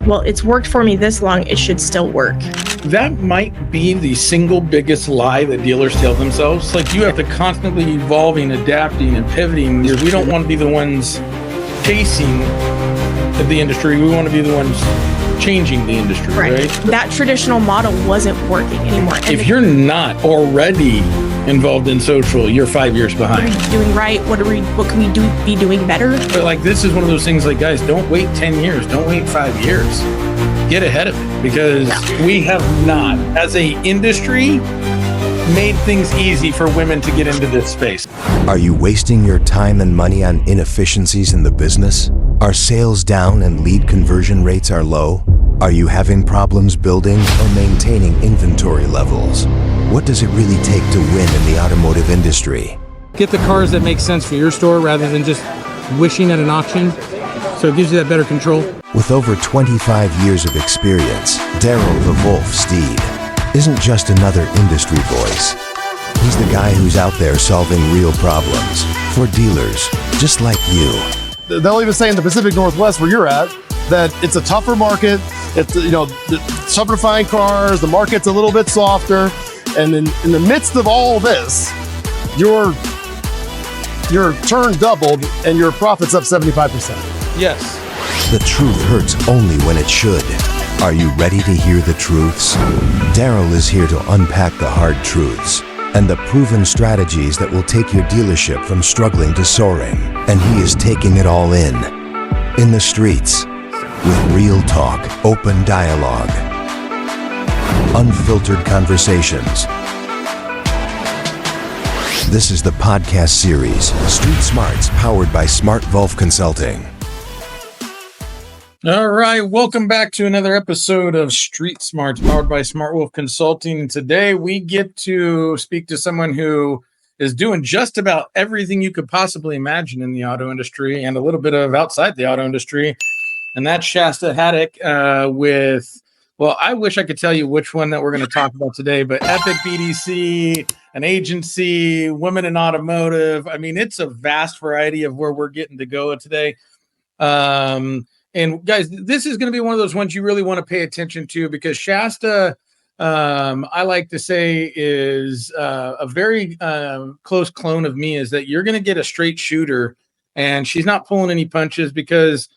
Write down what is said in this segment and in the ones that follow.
well, it's worked for me this long, it should still work. That might be the single biggest lie that dealers tell themselves. Like, you have to constantly evolving, adapting, and pivoting. We don't want to be the ones chasing the industry. We want to be the ones changing the industry, right? That traditional model wasn't working anymore. And if you're not already involved in social, you're 5 years behind. What are we doing right? What can we be doing better? But like, this is one of those things, like, guys, don't wait 10 years. Don't wait 5 years. Get ahead of it, because we have not, as a industry, made things easy for women to get into this space. Are you wasting your time and money on inefficiencies in the business? Are sales down and lead conversion rates are low? Are you having problems building or maintaining inventory levels? What does it really take to win in the automotive industry? Get the cars that make sense for your store rather than just wishing at an auction. So it gives you that better control. With over 25 years of experience, Darrell the Wolf Steed isn't just another industry voice. He's the guy who's out there solving real problems for dealers just like you. They'll even say in the Pacific Northwest, where you're at, that it's a tougher market. It's, it's tougher to find cars. The market's a little bit softer. And in the midst of all this, your turn doubled and your profit's up 75%. Yes. The truth hurts only when it should. Are you ready to hear the truths? Darrell is here to unpack the hard truths and the proven strategies that will take your dealership from struggling to soaring. And he is taking it all in the streets, with real talk, open dialogue, unfiltered conversations. This is the podcast series, Street Smarts, powered by SmartWolf Consulting. All right, welcome back to another episode of Street Smarts, powered by SmartWolf Consulting. And today we get to speak to someone who is doing just about everything you could possibly imagine in the auto industry and a little bit of outside the auto industry. And that's Shasta Haddock well, I wish I could tell you which one that we're going to talk about today, but Epic BDC, an agency, women in automotive. I mean, it's a vast variety of where we're getting to go today. And guys, this is going to be one of those ones you really want to pay attention to, because Shasta, I like to say, is a very close clone of me, is that you're going to get a straight shooter, and she's not pulling any punches, because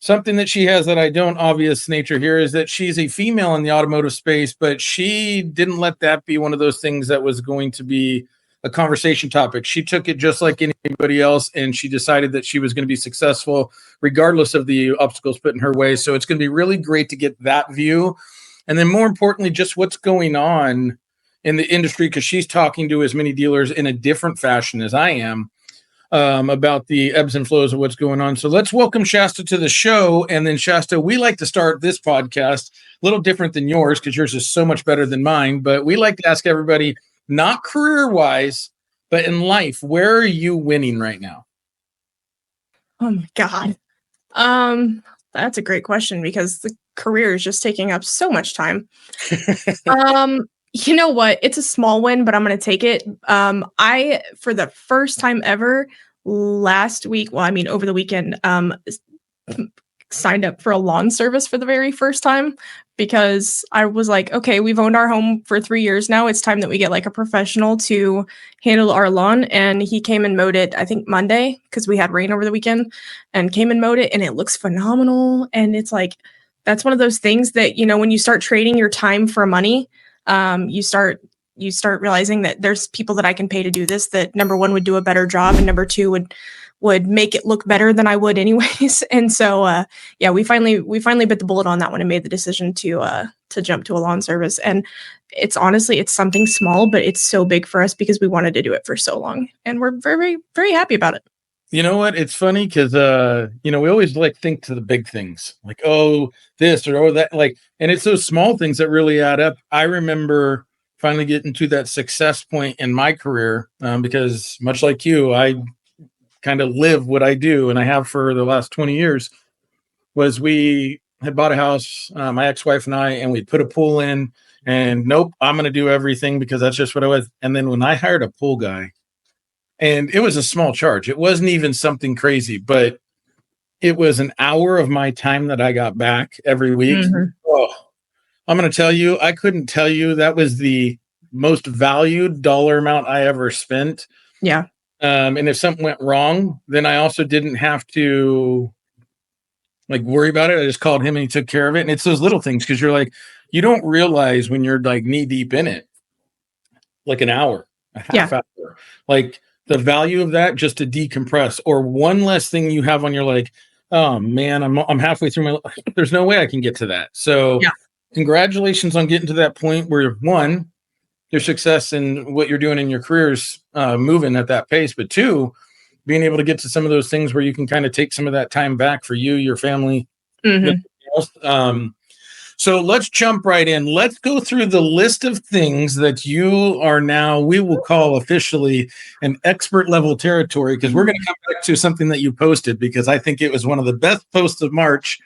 something that she has that I don't, obvious nature here, is that she's a female in the automotive space, but she didn't let that be one of those things that was going to be a conversation topic. She took it just like anybody else, and she decided that she was going to be successful regardless of the obstacles put in her way. So it's going to be really great to get that view. And then more importantly, just what's going on in the industry, because she's talking to as many dealers in a different fashion as I am about the ebbs and flows of what's going on. So let's welcome Shasta to the show. And then Shasta, we like to start this podcast a little different than yours, because yours is so much better than mine. But we like to ask everybody, not career-wise, but in life, where are you winning right now? Oh my God. That's a great question, because the career is just taking up so much time. You know what? It's a small win, but I'm going to take it. I, for the first time ever last week, over the weekend, signed up for a lawn service for the very first time, because I was like, okay, we've owned our home for 3 years now. It's time that we get like a professional to handle our lawn. And he came and mowed it, I think Monday, because we had rain over the weekend, and came and mowed it, and it looks phenomenal. And it's like, that's one of those things that, when you start trading your time for money, you start realizing that there's people that I can pay to do this, that number one would do a better job, and number two would make it look better than I would anyways. And so, we finally bit the bullet on that one and made the decision to jump to a lawn service. And it's something small, but it's so big for us because we wanted to do it for so long, and we're very, very happy about it. You know what? It's funny because, we always think to the big things, like, oh, this or oh, that, and it's those small things that really add up. I remember finally getting to that success point in my career, because much like you, I kind of live what I do, and I have for the last 20 years, was we had bought a house, my ex-wife and I, and we put a pool in, and nope, I'm going to do everything because that's just what I was. And then when I hired a pool guy, and it was a small charge, it wasn't even something crazy, but it was an hour of my time that I got back every week. Mhm. Oh, I'm going to tell you, I couldn't tell you that was the most valued dollar amount I ever spent. Yeah. And if something went wrong, then I also didn't have to like worry about it. I just called him and he took care of it. And it's those little things because you're like, you don't realize when you're like knee deep in it, like an hour, a half hour, like the value of that just to decompress, or one less thing you have on your like, oh man, I'm halfway through my, there's no way I can get to that. So congratulations on getting to that point where one, your success in what you're doing in your career is moving at that pace, but two, being able to get to some of those things where you can kind of take some of that time back for you, your family. So let's jump right in. Let's go through the list of things that you are now, we will call officially an expert level territory, because we're going to come back to something that you posted, because I think it was one of the best posts of March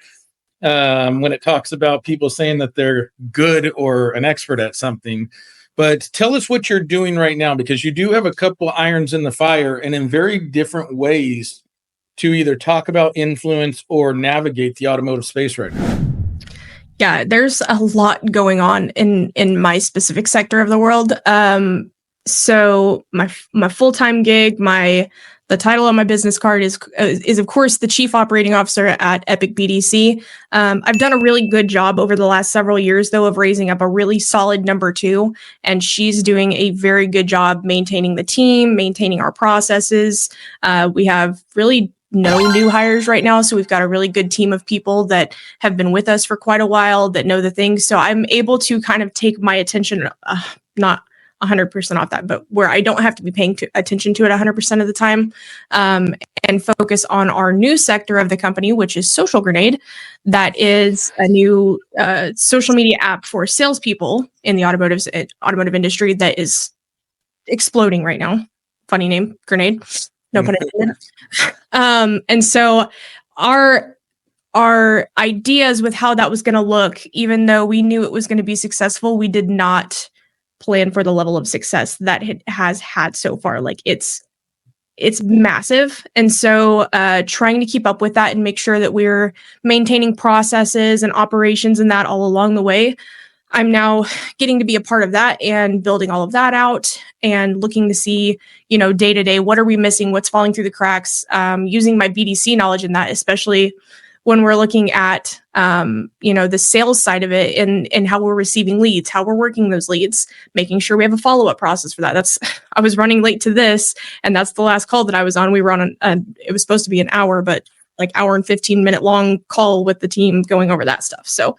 when it talks about people saying that they're good or an expert at something. But tell us what you're doing right now, because you do have a couple irons in the fire and in very different ways to either talk about influence or navigate the automotive space right now. Yeah, there's a lot going on in my specific sector of the world. So my full-time gig, the title on my business card is of course the Chief Operating Officer at Epic BDC. I've done a really good job over the last several years, though, of raising up a really solid number 2, and she's doing a very good job maintaining the team, maintaining our processes. We have really no new hires right now, so we've got a really good team of people that have been with us for quite a while that know the things. So I'm able to kind of take my attention, not 100% off that, but where I don't have to be paying attention to it 100% of the time, and focus on our new sector of the company, which is Social Grenade. That is a new social media app for salespeople in the automotive industry that is exploding right now. Funny name, Grenade. No pun intended. And so our ideas with how that was going to look, even though we knew it was going to be successful, we did not plan for the level of success that it has had so far. Like it's massive. And so trying to keep up with that and make sure that we're maintaining processes and operations and that all along the way. I'm now getting to be a part of that and building all of that out and looking to see, day to day, what are we missing? What's falling through the cracks? Using my BDC knowledge in that, especially when we're looking at, the sales side of it and how we're receiving leads, how we're working those leads, making sure we have a follow-up process for that. I was running late to this, and that's the last call that I was on. We were on it was supposed to be an hour, but like hour and 15-minute long call with the team going over that stuff. So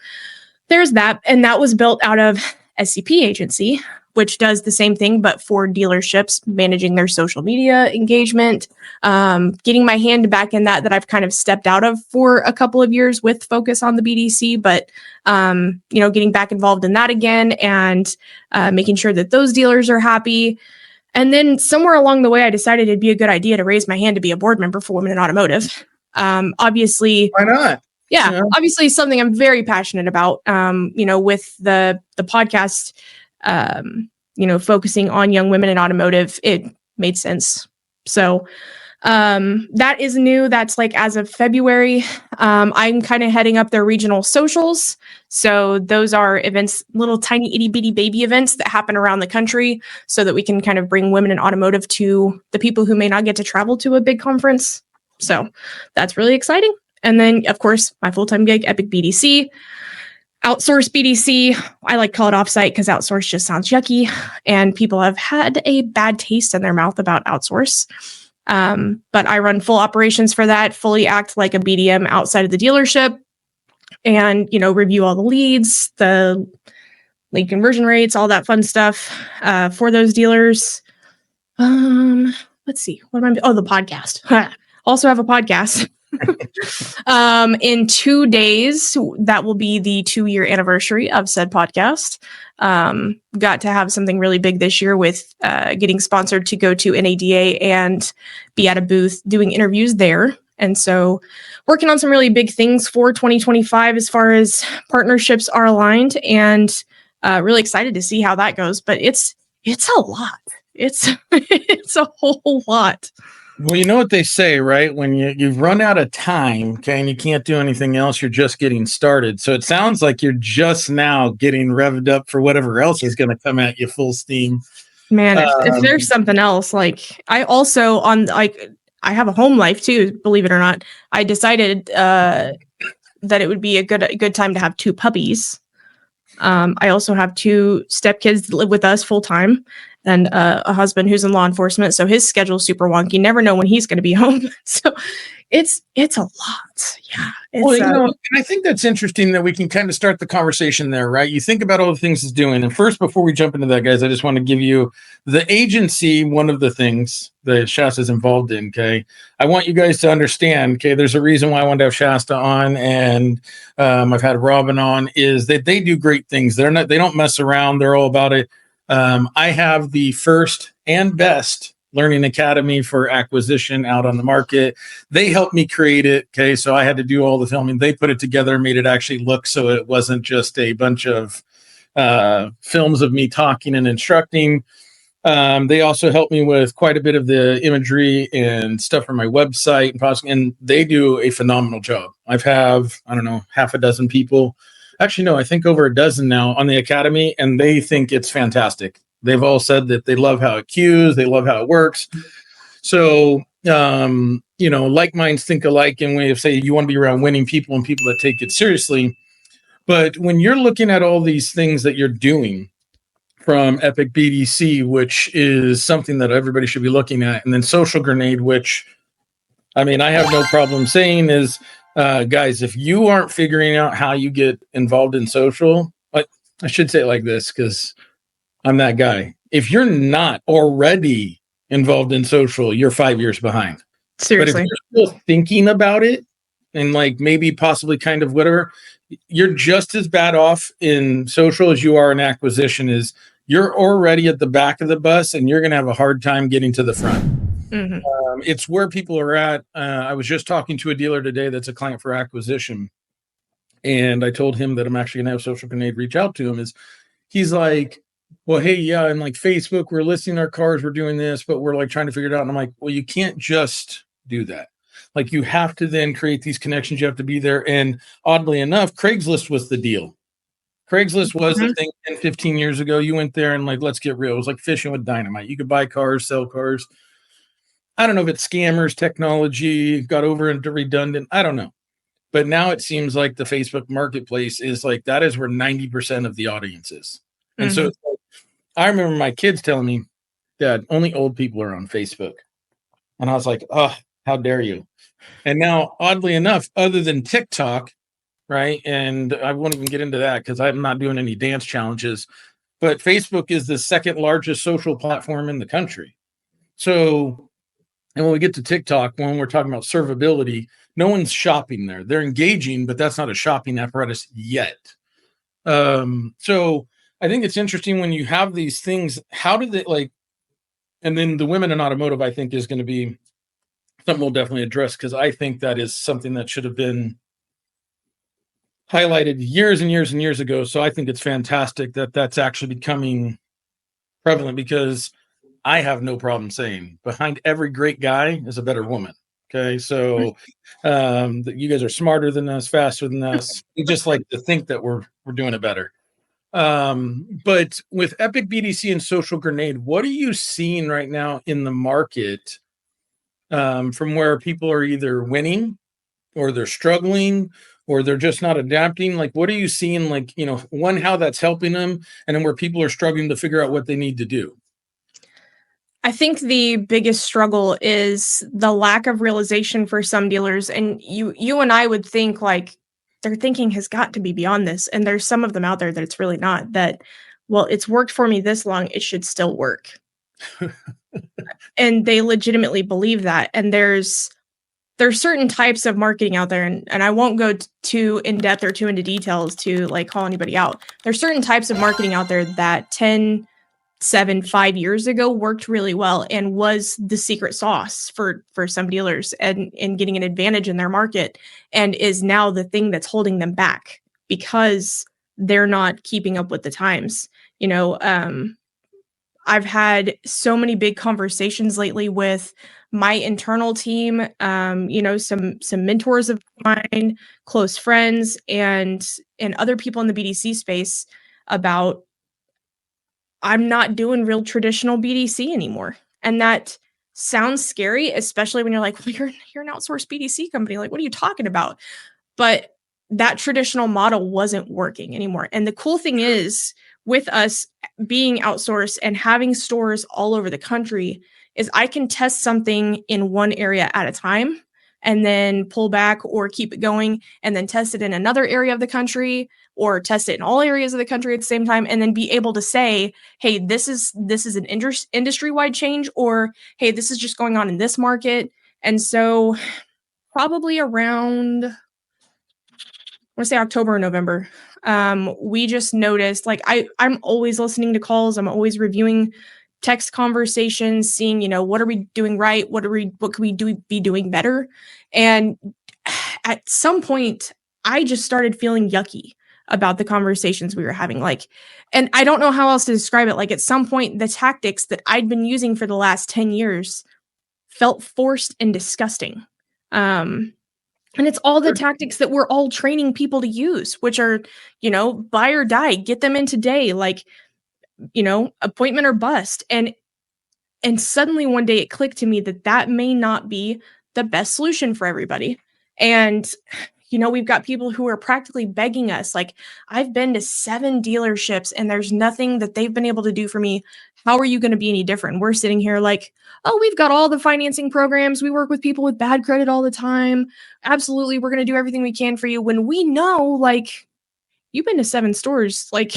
there's that. And that was built out of SCP Agency, which does the same thing, but for dealerships, managing their social media engagement, getting my hand back in that I've kind of stepped out of for a couple of years with focus on the BDC, but, getting back involved in that again and making sure that those dealers are happy. And then somewhere along the way, I decided it'd be a good idea to raise my hand to be a board member for Women in Automotive. Obviously, why not? Yeah, obviously something I'm very passionate about, with the podcast, focusing on young women in automotive, it made sense. So that is new. That's like as of February. I'm kind of heading up their regional socials. So those are events, little tiny itty bitty baby events that happen around the country so that we can kind of bring women in automotive to the people who may not get to travel to a big conference. So that's really exciting. And then, of course, my full-time gig, Epic BDC, outsource BDC. I like to call it offsite because outsource just sounds yucky. And people have had a bad taste in their mouth about outsource. But I run full operations for that, fully act like a BDM outside of the dealership and, review all the leads, the lead conversion rates, all that fun stuff for those dealers. Let's see. What am I? Oh, the podcast. Also have a podcast. In 2 days, that will be the 2-year anniversary of said podcast. Got to have something really big this year with getting sponsored to go to NADA and be at a booth doing interviews there. And so working on some really big things for 2025 as far as partnerships are aligned, and really excited to see how that goes. But it's a lot. It's a whole lot. Well, you know what they say, right? When you've run out of time, okay, and you can't do anything else, you're just getting started. So it sounds like you're just now getting revved up for whatever else is going to come at you full steam. Man, if there's something else, like I also I have a home life too, believe it or not. I decided that it would be a good time to have 2 puppies. I also have 2 stepkids that live with us full time, and a husband who's in law enforcement. So his schedule's super wonky. Never know when he's going to be home. So it's a lot. Yeah. Well, and I think that's interesting that we can kind of start the conversation there, right? You think about all the things it's doing. And first, before we jump into that, guys, I just want to give you the agency, one of the things that Shasta is involved in, okay? I want you guys to understand, okay, there's a reason why I wanted to have Shasta on, and I've had Robin on, is that they do great things. They don't mess around. They're all about it. I have the first and best learning academy for acquisition out on the market. They helped me create it. Okay. So I had to do all the filming. They put it together, made it actually look so it wasn't just a bunch of films of me talking and instructing. They also helped me with quite a bit of the imagery and stuff for my website, and they do a phenomenal job. I don't know, half a dozen people. Actually, no, I think over a dozen now on the academy, and they think it's fantastic. They've all said that they love how it cues, they love how it works. So, like minds think alike in way of saying you want to be around winning people and people that take it seriously. But when you're looking at all these things that you're doing from Epic BDC, which is something that everybody should be looking at, and then Social Grenade, which, I mean, I have no problem saying is, guys, if you aren't figuring out how you get involved in social, I should say it like this because I'm that guy. If you're not already involved in social, you're 5 years behind. Seriously. But if you're still thinking about it and like maybe possibly kind of whatever, you're just as bad off in social as you are in acquisition. Is you're already at the back of the bus and you're going to have a hard time getting to the front. Mm-hmm. It's where people are at. I was just talking to a dealer today that's a client for acquisition. And I told him that I'm actually going to have Social Grenade reach out to him. He's like, well, hey, yeah, and like Facebook, we're listing our cars, we're doing this, but we're like trying to figure it out. And I'm like, well, you can't just do that. Like you have to then create these connections. You have to be there. And oddly enough, Craigslist was the deal. Craigslist was the thing 10, 15 years ago. You went there and like, let's get real. It was like fishing with dynamite. You could buy cars, sell cars. I don't know if it's scammers, technology got over into redundant. I don't know. But now it seems like the Facebook marketplace is like, that is where 90% of the audience is. And so it's like, I remember my kids telling me, Dad, only old people are on Facebook. And I was like, oh, how dare you? And now, oddly enough, other than TikTok, right? And I won't even get into that because I'm not doing any dance challenges, but Facebook is the second largest social platform in the country. So, and when we get to TikTok, when we're talking about servability, no one's shopping there. They're engaging, but that's not a shopping apparatus yet. So I think it's interesting when you have these things, how do they like, and then the women in automotive, I think is going to be something we'll definitely address because I think that is something that should have been highlighted years and years and years ago. So I think it's fantastic that that's actually becoming prevalent because I have no problem saying behind every great guy is a better woman. Okay. So you guys are smarter than us, faster than us. We just like to think that we're doing it better. But with Epic BDC and Social Grenade, what are you seeing right now in the market from where people are either winning or they're struggling or they're just not adapting? Like, what are you seeing? Like, one, how that's helping them, and then where people are struggling to figure out what they need to do. I think the biggest struggle is the lack of realization for some dealers. And you and I would think like their thinking has got to be beyond this. And there's some of them out there that it's really not, that, well, it's worked for me this long, it should still work. And they legitimately believe that. And there's certain types of marketing out there, and I won't go too in depth or too into details to like call anybody out. There's certain types of marketing out there that 10, 7, 5 years ago worked really well and was the secret sauce for some dealers and getting an advantage in their market, and is now the thing that's holding them back because they're not keeping up with the times. I've had so many big conversations lately with my internal team, some mentors of mine, close friends, and other people in the BDC space about I'm not doing real traditional BDC anymore. And that sounds scary, especially when you're like, well, you're an outsourced BDC company. Like, what are you talking about? But that traditional model wasn't working anymore. And the cool thing is, with us being outsourced and having stores all over the country, is I can test something in one area at a time and then pull back or keep it going and then test it in another area of the country or test it in all areas of the country at the same time, and then be able to say, hey, this is an industry-wide change, or hey, this is just going on in this market. And so probably around, I want to say October or November, we just noticed, like, I'm always listening to calls. I'm always reviewing text conversations, seeing, what are we doing right? What can we be doing better? And at some point, I just started feeling yucky about the conversations we were having. Like, and I don't know how else to describe it. Like, at some point, the tactics that I'd been using for the last 10 years felt forced and disgusting. And it's all the tactics that we're all training people to use, which are, buy or die, get them in today, like, appointment or bust. And suddenly one day it clicked to me that may not be the best solution for everybody. And, we've got people who are practically begging us, like, I've been to 7 dealerships and there's nothing that they've been able to do for me. How are you going to be any different? We're sitting here like, oh, we've got all the financing programs. We work with people with bad credit all the time. Absolutely. We're going to do everything we can for you. When we know, like, you've been to 7 stores, like,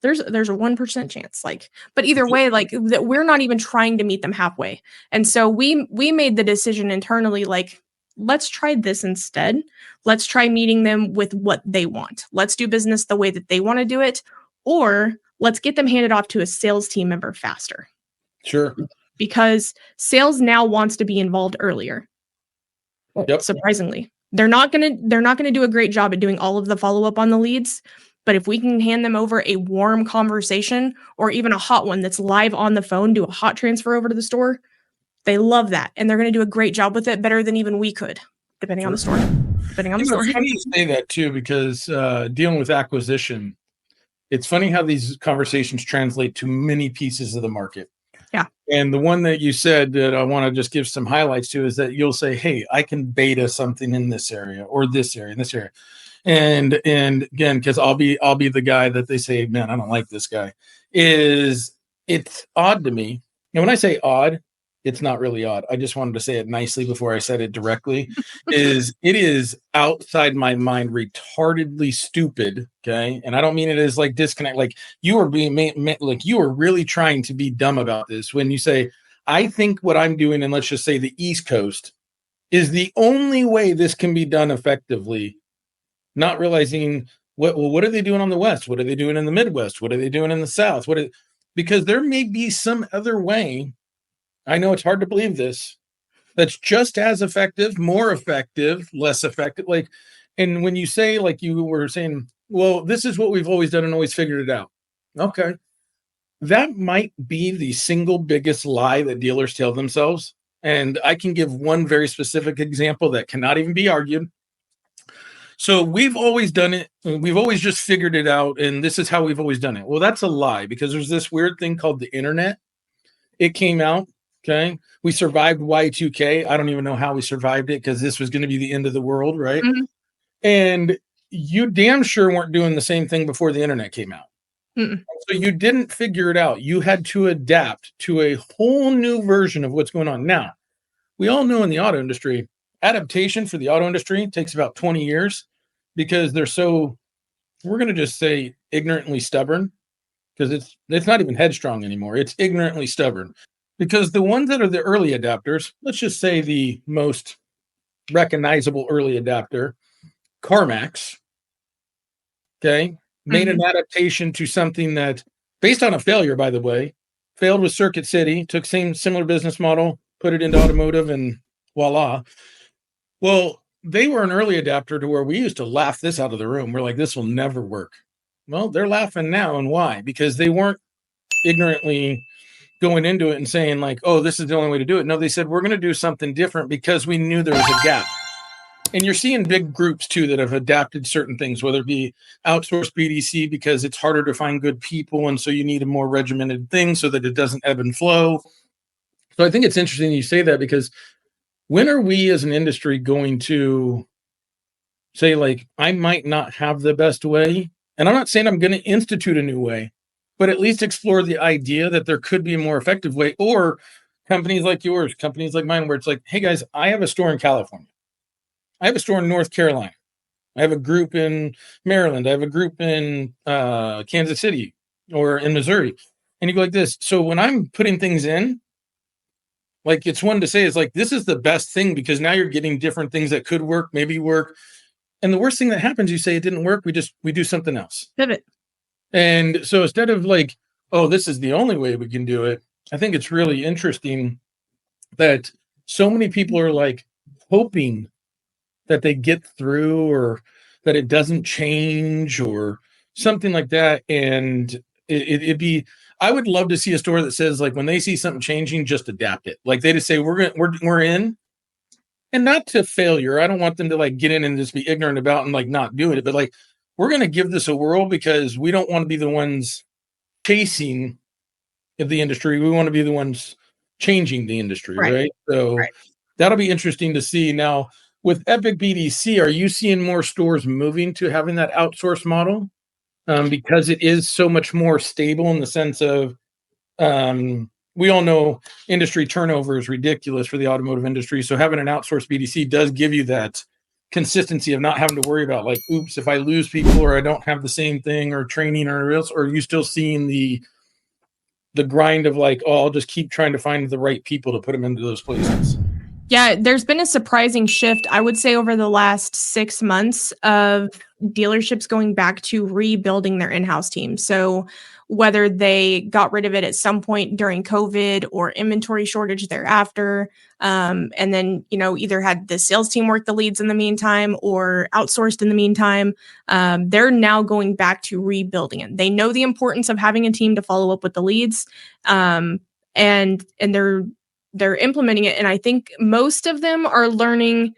there's a 1% chance, like, but either way, like, that we're not even trying to meet them halfway. And so we made the decision internally, like, let's try this instead. Let's try meeting them with what they want. Let's do business the way that they want to do it, or let's get them handed off to a sales team member faster. Sure. Because sales now wants to be involved earlier. Yep. Surprisingly, they're not going to do a great job at doing all of the follow-up on the leads. But if we can hand them over a warm conversation or even a hot one that's live on the phone, do a hot transfer over to the store, they love that. And they're going to do a great job with it, better than even we could, depending on the store. Depending on the store. It's funny you say that too, because dealing with acquisition, it's funny how these conversations translate to many pieces of the market. Yeah. And the one that you said that I want to just give some highlights to is that you'll say, hey, I can beta something in this area or this area and this area. And again, because I'll be the guy that they say, man, I don't like this guy. It's odd to me. And when I say odd, it's not really odd. I just wanted to say it nicely before I said it directly. It is outside my mind, retardedly stupid. Okay, and I don't mean it as like disconnect. Like you are being like you are really trying to be dumb about this when you say, I think what I'm doing, and let's just say the East Coast, is the only way this can be done effectively. Not realizing what are they doing on the West? What are they doing in the Midwest? What are they doing in the South? Because there may be some other way. I know it's hard to believe this. That's just as effective, more effective, less effective. Like, and when you say, like you were saying, well, this is what we've always done and always figured it out. Okay. That might be the single biggest lie that dealers tell themselves. And I can give one very specific example that cannot even be argued. So we've always done it. We've always just figured it out. And this is how we've always done it. Well, that's a lie, because there's this weird thing called the internet. It came out. Okay. We survived Y2K. I don't even know how we survived it, because this was going to be the end of the world. Right. Mm-hmm. And you damn sure weren't doing the same thing before the internet came out. Mm-mm. So you didn't figure it out. You had to adapt to a whole new version of what's going on. Now, we all know in the auto industry, adaptation for the auto industry takes about 20 years, because they're so, we're going to just say, ignorantly stubborn, because it's not even headstrong anymore. It's ignorantly stubborn. Because the ones that are the early adapters, let's just say the most recognizable early adapter, CarMax, okay, made an adaptation to something that, based on a failure, by the way, failed with Circuit City, took similar business model, put it into automotive, and voila. Well, they were an early adapter to where we used to laugh this out of the room. We're like, this will never work. Well, they're laughing now. And why? Because they weren't ignorantly going into it and saying like, oh, this is the only way to do it. No, they said, we're going to do something different because we knew there was a gap. And you're seeing big groups too that have adapted certain things, whether it be outsourced BDC because it's harder to find good people. And so you need a more regimented thing so that it doesn't ebb and flow. So I think it's interesting you say that, because when are we as an industry going to say like, I might not have the best way? And I'm not saying I'm going to institute a new way, but at least explore the idea that there could be a more effective way. Or companies like yours, companies like mine, where it's like, hey guys, I have a store in California. I have a store in North Carolina. I have a group in Maryland. I have a group in Kansas City or in Missouri. And you go like this. So when I'm putting things in, like, it's one to say is like, this is the best thing, because now you're getting different things that could work, maybe work. And the worst thing that happens, you say it didn't work. We do something else. Pivot. And so instead of like, oh, this is the only way we can do it, I think it's really interesting that so many people are like hoping that they get through, or that it doesn't change or something like that. And it'd be, I would love to see a store that says like, when they see something changing, just adapt it. Like they just say, we're in, and not to failure. I don't want them to like get in and just be ignorant about and like not doing it, but like, we're going to give this a whirl because we don't want to be the ones chasing the industry. We want to be the ones changing the industry. Right. So that'll be interesting to see. Now with Epic BDC, are you seeing more stores moving to having that outsource model? Because it is so much more stable in the sense of, we all know industry turnover is ridiculous for the automotive industry. So having an outsourced BDC does give you that consistency of not having to worry about like, oops, if I lose people or I don't have the same thing or training or else, or are you still seeing the grind of like, oh, I'll just keep trying to find the right people to put them into those places? Yeah, there's been a surprising shift, I would say, over the last 6 months of dealerships going back to rebuilding their in-house team. So whether they got rid of it at some point during COVID or inventory shortage thereafter, and then, either had the sales team work the leads in the meantime or outsourced in the meantime, they're now going back to rebuilding it. They know the importance of having a team to follow up with the leads, and they're implementing it. And I think most of them are learning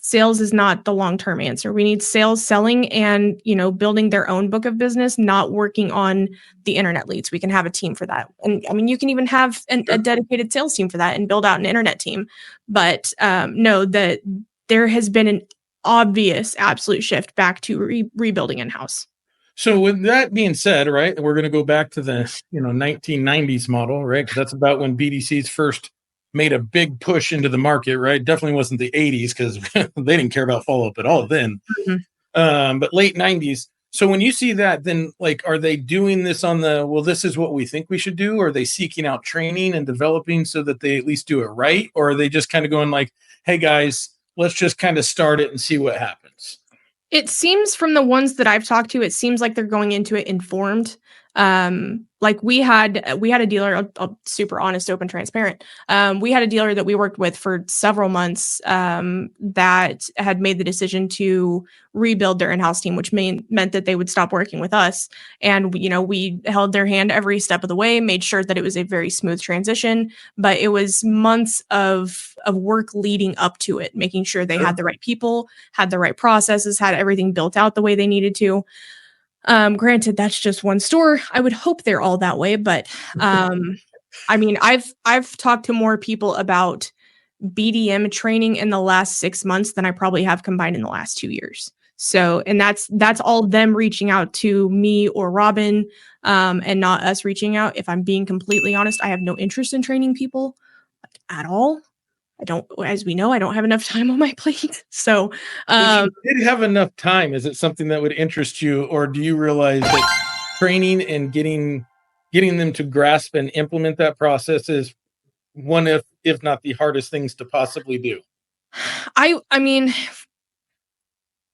sales is not the long-term answer. We need sales selling and, building their own book of business, not working on the internet leads. We can have a team for that. And I mean, you can even have a dedicated sales team for that and build out an internet team. But no, that there has been an obvious absolute shift back to rebuilding in-house. So with that being said, right, we're going to go back to the 1990s model, right? Because that's about when BDCs first made a big push into the market, right? Definitely wasn't the 80s, because they didn't care about follow-up at all then. Mm-hmm. But late 90s. So when you see that, then like, are they doing this on the, well, this is what we think we should do? Or are they seeking out training and developing so that they at least do it right? Or are they just kind of going like, hey guys, let's just kind of start it and see what happens? It seems from the ones that I've talked to, it seems like they're going into it informed. Like we had a dealer, I'll super honest, open, transparent. We had a dealer that we worked with for several months, that had made the decision to rebuild their in-house team, which meant that they would stop working with us. And, we held their hand every step of the way, made sure that it was a very smooth transition, but it was months of work leading up to it, making sure they had the right people, had the right processes, had everything built out the way they needed to. Granted, that's just one store. I would hope they're all that way, but I mean, I've talked to more people about BDM training in the last 6 months than I probably have combined in the last 2 years. So, and that's all them reaching out to me or Robin, and not us reaching out. If I'm being completely honest, I have no interest in training people at all. As we know, I don't have enough time on my plate. So, if you did have enough time, is it something that would interest you, or do you realize that training and getting them to grasp and implement that process is one of, if not the hardest things to possibly do? I mean,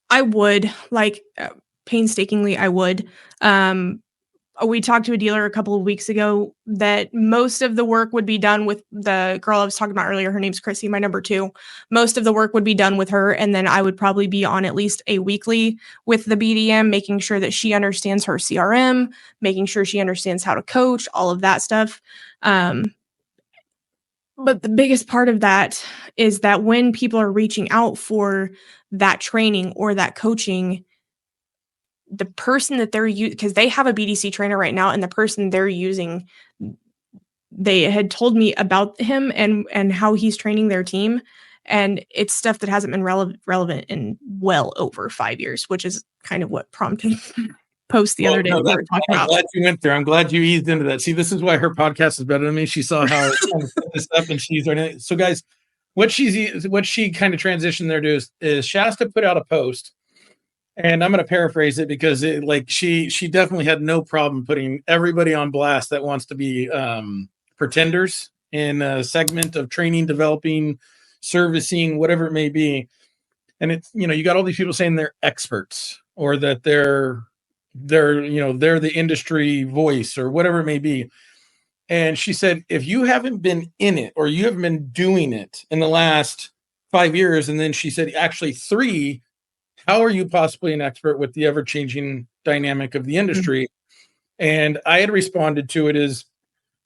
I would painstakingly, I would. we talked to a dealer a couple of weeks ago that most of the work would be done with the girl I was talking about earlier. Her name's Chrissy, my number 2. Most of the work would be done with her. And then I would probably be on at least a weekly with the BDM, making sure that she understands her CRM, making sure she understands how to coach, all of that stuff. But the biggest part of that is that when people are reaching out for that training or that coaching, the person that they're using, because they have a BDC trainer right now, and the person they're using, they had told me about him and how he's training their team. And it's stuff that hasn't been relevant in well over 5 years, which is kind of what prompted post the other day. No, I'm glad you went there. I'm glad you eased into that. See, this is why her podcast is better than me. She saw how I set this up, and she's learning it. So, guys, what she kind of transitioned there to is Shasta put out a post, and I'm going to paraphrase it because she definitely had no problem putting everybody on blast that wants to be pretenders in a segment of training, developing, servicing, whatever it may be. And it's, you got all these people saying they're experts or that they're the industry voice or whatever it may be. And she said, if you haven't been in it or you haven't been doing it in the last 5 years, and then she said, actually 3, how are you possibly an expert with the ever-changing dynamic of the industry? Mm-hmm. And I had responded to it as,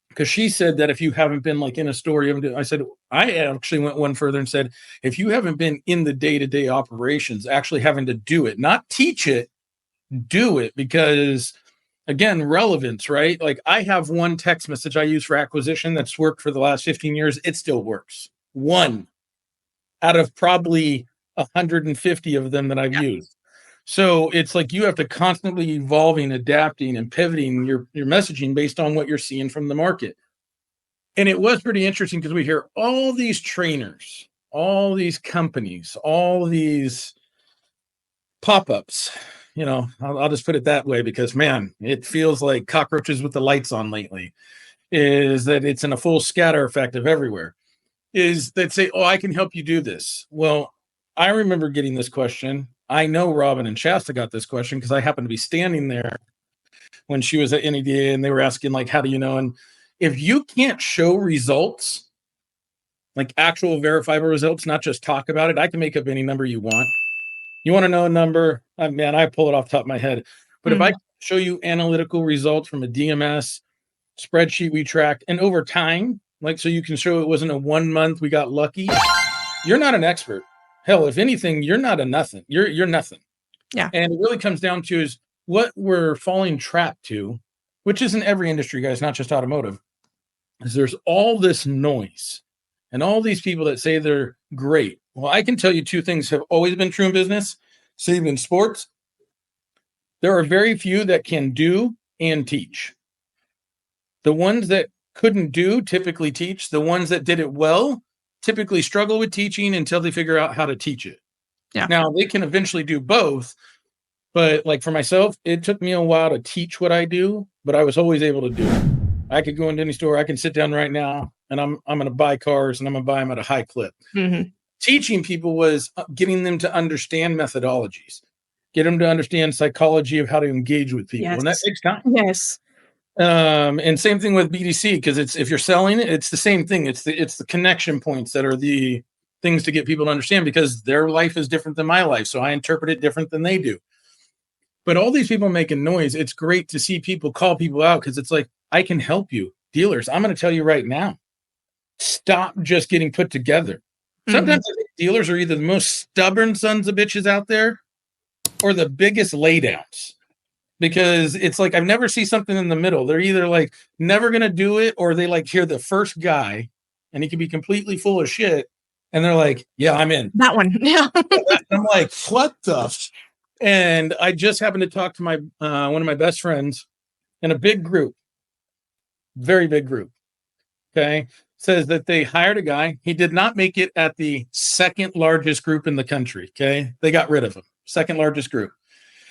because she said that if you haven't been like in a store, I said, I actually went one further and said, if you haven't been in the day-to-day operations, actually having to do it, not teach it, do it, because again, relevance, right? Like I have one text message I use for acquisition that's worked for the last 15 years. It still works. One out of probably 150 of them that I've used. So it's like you have to constantly evolving, adapting, and pivoting your messaging based on what you're seeing from the market. And it was pretty interesting because we hear all these trainers, all these companies, all these pop-ups. I'll just put it that way because, man, it feels like cockroaches with the lights on lately, is that it's in a full scatter effect of everywhere, is that say, oh, I can help you do this. Well, I remember getting this question. I know Robin and Shasta got this question because I happened to be standing there when she was at NEDA and they were asking, like, how do you know? And if you can't show results, like actual verifiable results, not just talk about it, I can make up any number you want. You want to know a number? Man, I pull it off the top of my head. But if I show you analytical results from a DMS spreadsheet we tracked, and over time, like so you can show it wasn't a 1 month, we got lucky, you're not an expert. Hell, if anything, you're not a nothing. You're nothing. Yeah. And it really comes down to is what we're falling trap to, which is in every industry, guys, not just automotive, is there's all this noise and all these people that say they're great. Well, I can tell you 2 things have always been true in business, save in sports. There are very few that can do and teach. The ones that couldn't do typically teach. The ones that did it well typically struggle with teaching until they figure out how to teach it. Yeah. Now, they can eventually do both. But like for myself, it took me a while to teach what I do, but I was always able to do it. I could go into any store. I can sit down right now and I'm going to buy cars and I'm going to buy them at a high clip. Mm-hmm. Teaching people was getting them to understand methodologies, get them to understand psychology of how to engage with people. Yes. And that takes time. Yes. And same thing with BDC, because it's, if you're selling it, it's the same thing. It's the connection points that are the things to get people to understand, because their life is different than my life. So I interpret it different than they do. But all these people making noise, it's great to see people call people out, because it's like, I can help you. Dealers, I'm going to tell you right now, stop just getting put together. Sometimes I think dealers are either the most stubborn sons of bitches out there or the biggest laydowns, because it's like, I've never seen something in the middle. They're either like never going to do it, or they like hear the first guy and he can be completely full of shit. And they're like, yeah, I'm in that one. Yeah. I'm like, what the? And I just happened to talk to my, one of my best friends in a big group, very big group. Okay. Says that they hired a guy. He did not make it at the second largest group in the country. Okay. They got rid of him. Second largest group.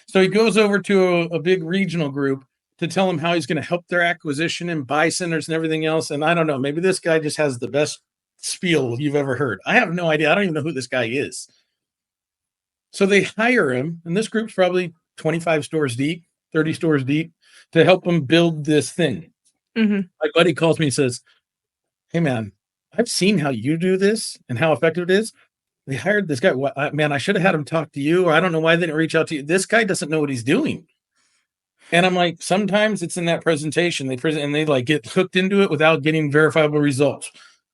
So he goes over to a big regional group to tell him how he's going to help their acquisition and buy centers and everything else. And I don't know, maybe this guy just has the best spiel you've ever heard. I have no idea. I don't even know who this guy is. So they hire him, and this group's probably 25 stores deep. 30 stores deep, to help them build this thing. Mhm. My buddy calls me and says, "Hey man, I've seen how you do this and how effective it is. They hired this guy. Man, I should have had him talk to you, or I don't know why they didn't reach out to you. This guy doesn't know what he's doing." And I'm like, sometimes it's in that presentation. They present and they like get hooked into it without getting verifiable results.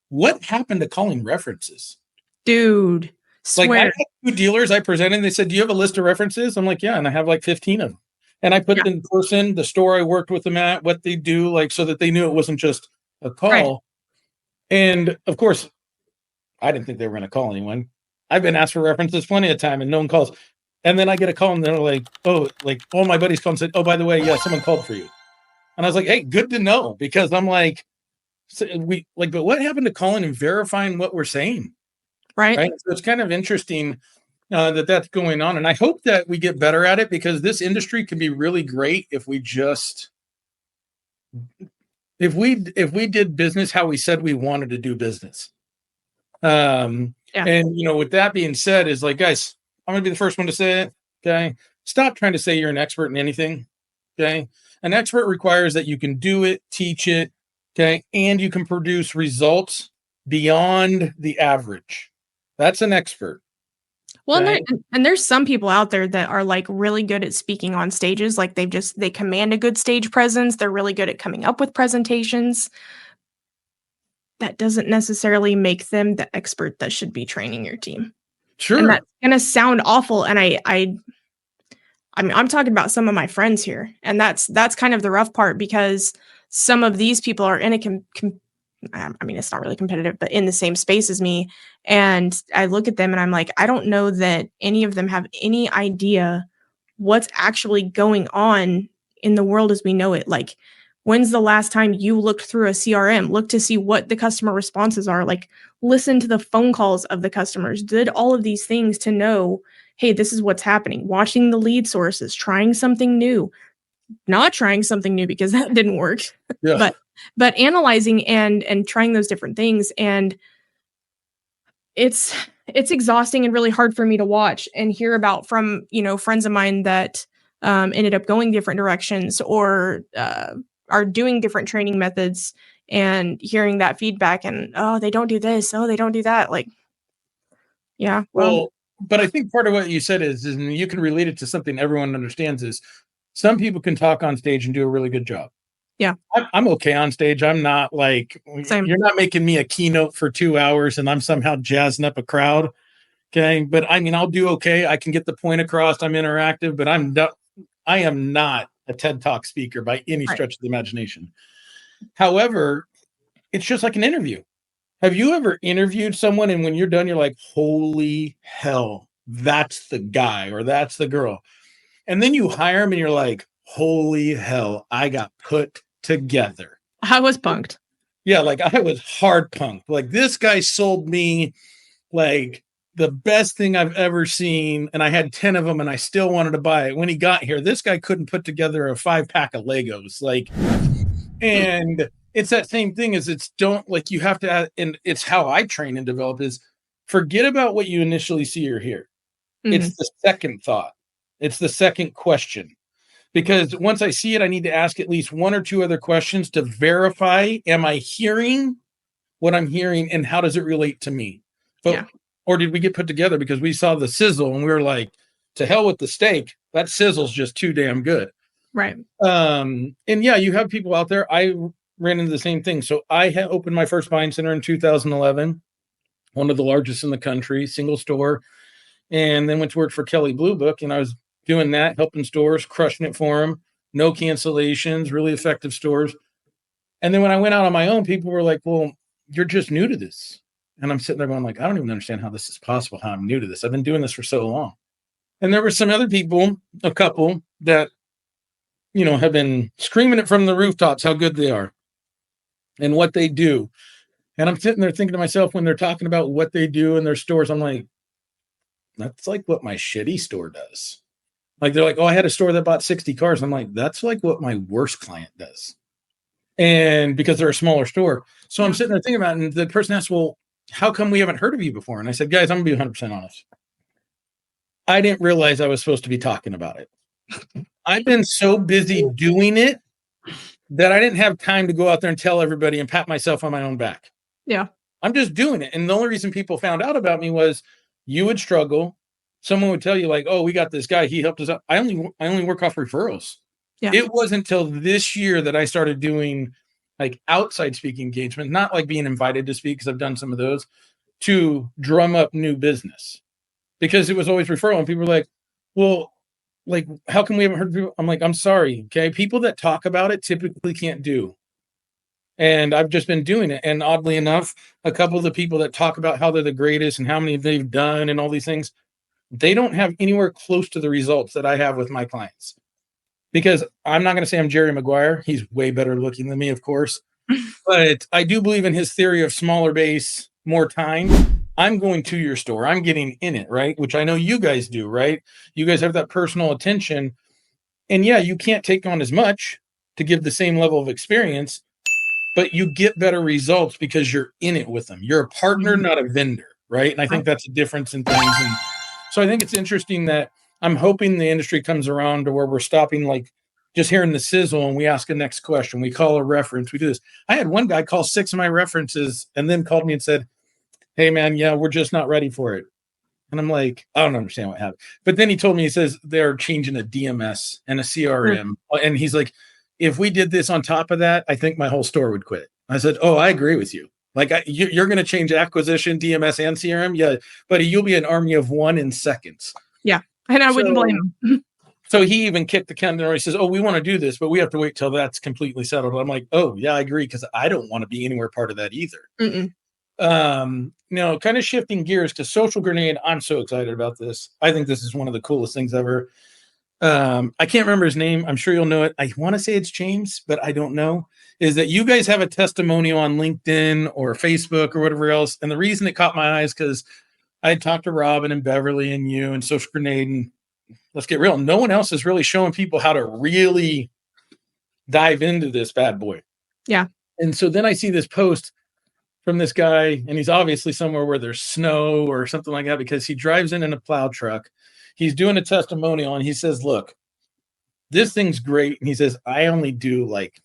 What happened to calling references? Dude, Like, I swear. had 2 dealers I presented. They said, "Do you have a list of references?" I'm like, "Yeah." And I have like 15 of them. And I put Yeah. the person, the store I worked with them at, what they do, like, so that they knew it wasn't just a call. Right. And of course, I didn't think they were going to call anyone. I've been asked for references plenty of time and no one calls. And then I get a call and they're like, oh, like all my buddies called and said, "Oh, by the way, yeah, someone called for you." And I was like, "Hey, good to know," because I'm like, but what happened to calling and verifying what we're saying? Right? So it's kind of interesting that that's going on. And I hope that we get better at it, because this industry can be really great if we did business how we said we wanted to do business. And with that being said, is like, guys, I'm gonna be the first one to say it. Okay. Stop trying to say you're an expert in anything. Okay. An expert requires that you can do it, teach it, okay, and you can produce results beyond the average. That's an expert. Well, Right. and there's some people out there that are like really good at speaking on stages. Like they command a good stage presence. They're really good at coming up with presentations. That doesn't necessarily make them the expert that should be training your team. Sure. And that's gonna sound awful. And I mean, I'm talking about some of my friends here, and that's kind of the rough part, because some of these people are in a I mean, it's not really competitive, but in the same space as me. And I look at them and I'm like, I don't know that any of them have any idea what's actually going on in the world as we know it. Like, when's the last time you looked through a CRM, looked to see what the customer responses are? Like, listen to the phone calls of the customers, did all of these things to know, hey, this is what's happening. Watching the lead sources, trying something new, not trying something new because that didn't work. Yeah. But analyzing and trying those different things. And it's exhausting and really hard for me to watch and hear about from, friends of mine that ended up going different directions or are doing different training methods, and hearing that feedback and, oh, they don't do this, oh, they don't do that. Like, yeah. Well, but I think part of what you said is, and you can relate it to something everyone understands, is some people can talk on stage and do a really good job. Yeah. I'm okay on stage. I'm not like, Same. You're not making me a keynote for 2 hours and I'm somehow jazzing up a crowd. Okay. But I mean, I'll do okay. I can get the point across. I'm interactive, but I am not a TED Talk speaker by any stretch of the imagination. However, it's just like an interview. Have you ever interviewed someone and when you're done, you're like, holy hell, that's the guy or that's the girl. And then you hire them and you're like, holy hell, I got put together. I was punked. Yeah, like I was hard punked. Like, this guy sold me like the best thing I've ever seen. And I had 10 of them and I still wanted to buy it. When he got here, this guy couldn't put together a 5-pack of Legos. Like, and it's that same thing as you have to, and it's how I train and develop is forget about what you initially see or hear. Mm-hmm. It's the second thought. It's the second question. Because once I see it, I need to ask at least 1 or 2 other questions to verify, am I hearing what I'm hearing and how does it relate to me? Or did we get put together because we saw the sizzle and we were like, to hell with the steak, that sizzle's just too damn good. Right. And yeah, you have people out there. I ran into the same thing. So I had opened my first buying center in 2011, one of the largest in the country, single store, and then went to work for Kelly Blue Book, and I was doing that, helping stores, crushing it for them, no cancellations, really effective stores. And then when I went out on my own, people were like, well, you're just new to this. And I'm sitting there going like, I don't even understand how this is possible, how I'm new to this. I've been doing this for so long. And there were some other people, a couple that, have been screaming it from the rooftops, how good they are and what they do. And I'm sitting there thinking to myself, when they're talking about what they do in their stores, I'm like, that's like what my shitty store does. Like, they're like, oh, I had a store that bought 60 cars. I'm like, that's like what my worst client does. And because they're a smaller store. So I'm sitting there thinking about it. And the person asked, well, how come we haven't heard of you before? And I said, guys, I'm going to be 100% honest. I didn't realize I was supposed to be talking about it. I've been so busy doing it that I didn't have time to go out there and tell everybody and pat myself on my own back. Yeah. I'm just doing it. And the only reason people found out about me was you would struggle. Someone would tell you like, oh, we got this guy. He helped us out. I only work off referrals. Yeah. It wasn't until this year that I started doing like outside speaking engagement, not like being invited to speak, because I've done some of those, to drum up new business, because it was always referral. And people were like, well, like, how come we haven't heard people? I'm like, I'm sorry. Okay. People that talk about it typically can't do. And I've just been doing it. And oddly enough, a couple of the people that talk about how they're the greatest and how many they've done and all these things, they don't have anywhere close to the results that I have with my clients. Because I'm not going to say I'm Jerry Maguire. He's way better looking than me, of course. But I do believe in his theory of smaller base, more time. I'm going to your store. I'm getting in it, right? Which I know you guys do, right? You guys have that personal attention. And yeah, you can't take on as much to give the same level of experience, but you get better results because you're in it with them. You're a partner, not a vendor, right? And I think that's a difference in things. And so I think it's interesting that I'm hoping the industry comes around to where we're stopping, like just hearing the sizzle and we ask a next question. We call a reference. We do this. I had one guy call 6 of my references and then called me and said, hey man, yeah, we're just not ready for it. And I'm like, I don't understand what happened. But then he told me, he says they're changing a DMS and a CRM. And he's like, if we did this on top of that, I think my whole store would quit. I said, oh, I agree with you. Like you're going to change acquisition, DMS, and CRM. Yeah, buddy, you'll be an army of one in seconds. Yeah. And I wouldn't blame him. So he even kicked the can there. He says, oh, we want to do this, but we have to wait till that's completely settled. I'm like, oh, yeah, I agree, because I don't want to be anywhere part of that either. Kind of shifting gears to Social Grenade. I'm so excited about this. I think this is one of the coolest things ever. I can't remember his name. I'm sure you'll know it. I want to say it's James, but I don't know. Is that you guys have a testimonial on LinkedIn or Facebook or whatever else. And the reason it caught my eyes, because I had talked to Robin and Beverly and you and Social Grenade, and let's get real, no one else is really showing people how to really dive into this bad boy. Yeah. And so then I see this post from this guy, and he's obviously somewhere where there's snow or something like that, because he drives in a plow truck. He's doing a testimonial, and he says, look, this thing's great. And he says, I only do like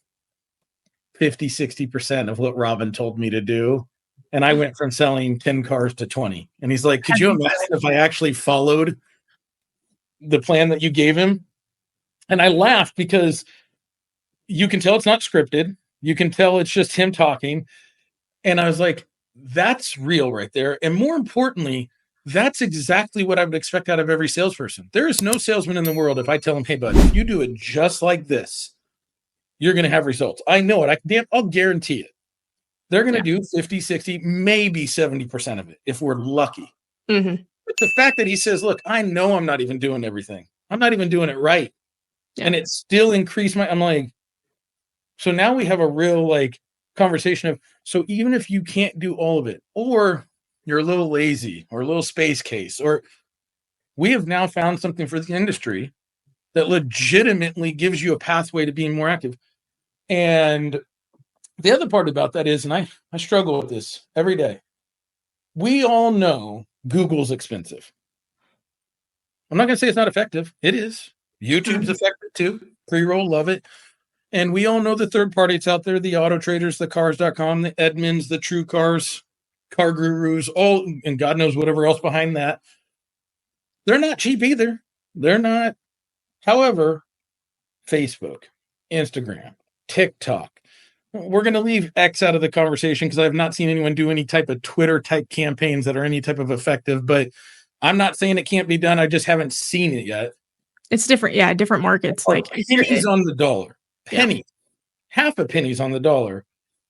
50-60% of what Robin told me to do. And I went from selling 10 cars to 20. And he's like, could you imagine if I actually followed the plan that you gave him? And I laughed, because you can tell it's not scripted. You can tell it's just him talking. And I was like, that's real right there. And more importantly, that's exactly what I would expect out of every salesperson. There is no salesman in the world, if I tell him, hey, bud, if you do it just like this, you're going to have results. I know it. I'll guarantee it. They're going to do 50, 60, maybe 70% of it if we're lucky. But the fact that he says, look, I know I'm not even doing everything. I'm not even doing it right. Yeah. And it still increased I'm like, so now we have a real like conversation of, so even if you can't do all of it, or you're a little lazy or a little space case, or we have now found something for the industry that legitimately gives you a pathway to being more active. And the other part about that is, and I struggle with this every day. We all know Google's expensive. I'm not going to say it's not effective. It is. YouTube's effective too. Pre-roll, love it. And we all know the third parties out there, the Auto Traders, the Cars.com, the Edmunds, the True Cars, Car Gurus, all, and God knows whatever else behind that. They're not cheap either. They're not. However, Facebook, Instagram, TikTok. We're going to leave X out of the conversation because I have not seen anyone do any type of Twitter type campaigns that are any type of effective, but I'm not saying it can't be done. I just haven't seen it yet. It's different. Yeah. Different markets. Like pennies on the dollar, half a pennies on the dollar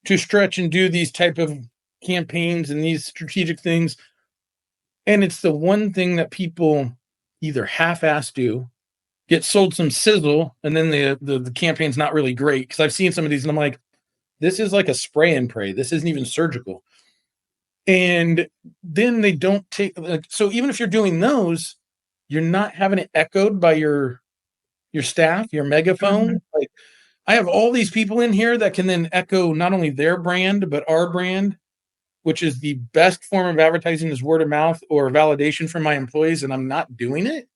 to stretch and do these type of campaigns and these strategic things. And it's the one thing that people either half-ass do, get sold some sizzle, and then the campaign's not really great. Because I've seen some of these and I'm like, this is like a spray and pray. This isn't even surgical. And then they don't take, so even if you're doing those, you're not having it echoed by your staff, your megaphone. Like I have all these people in here that can then echo not only their brand, but our brand, which is the best form of advertising is word of mouth or validation from my employees. And I'm not doing it.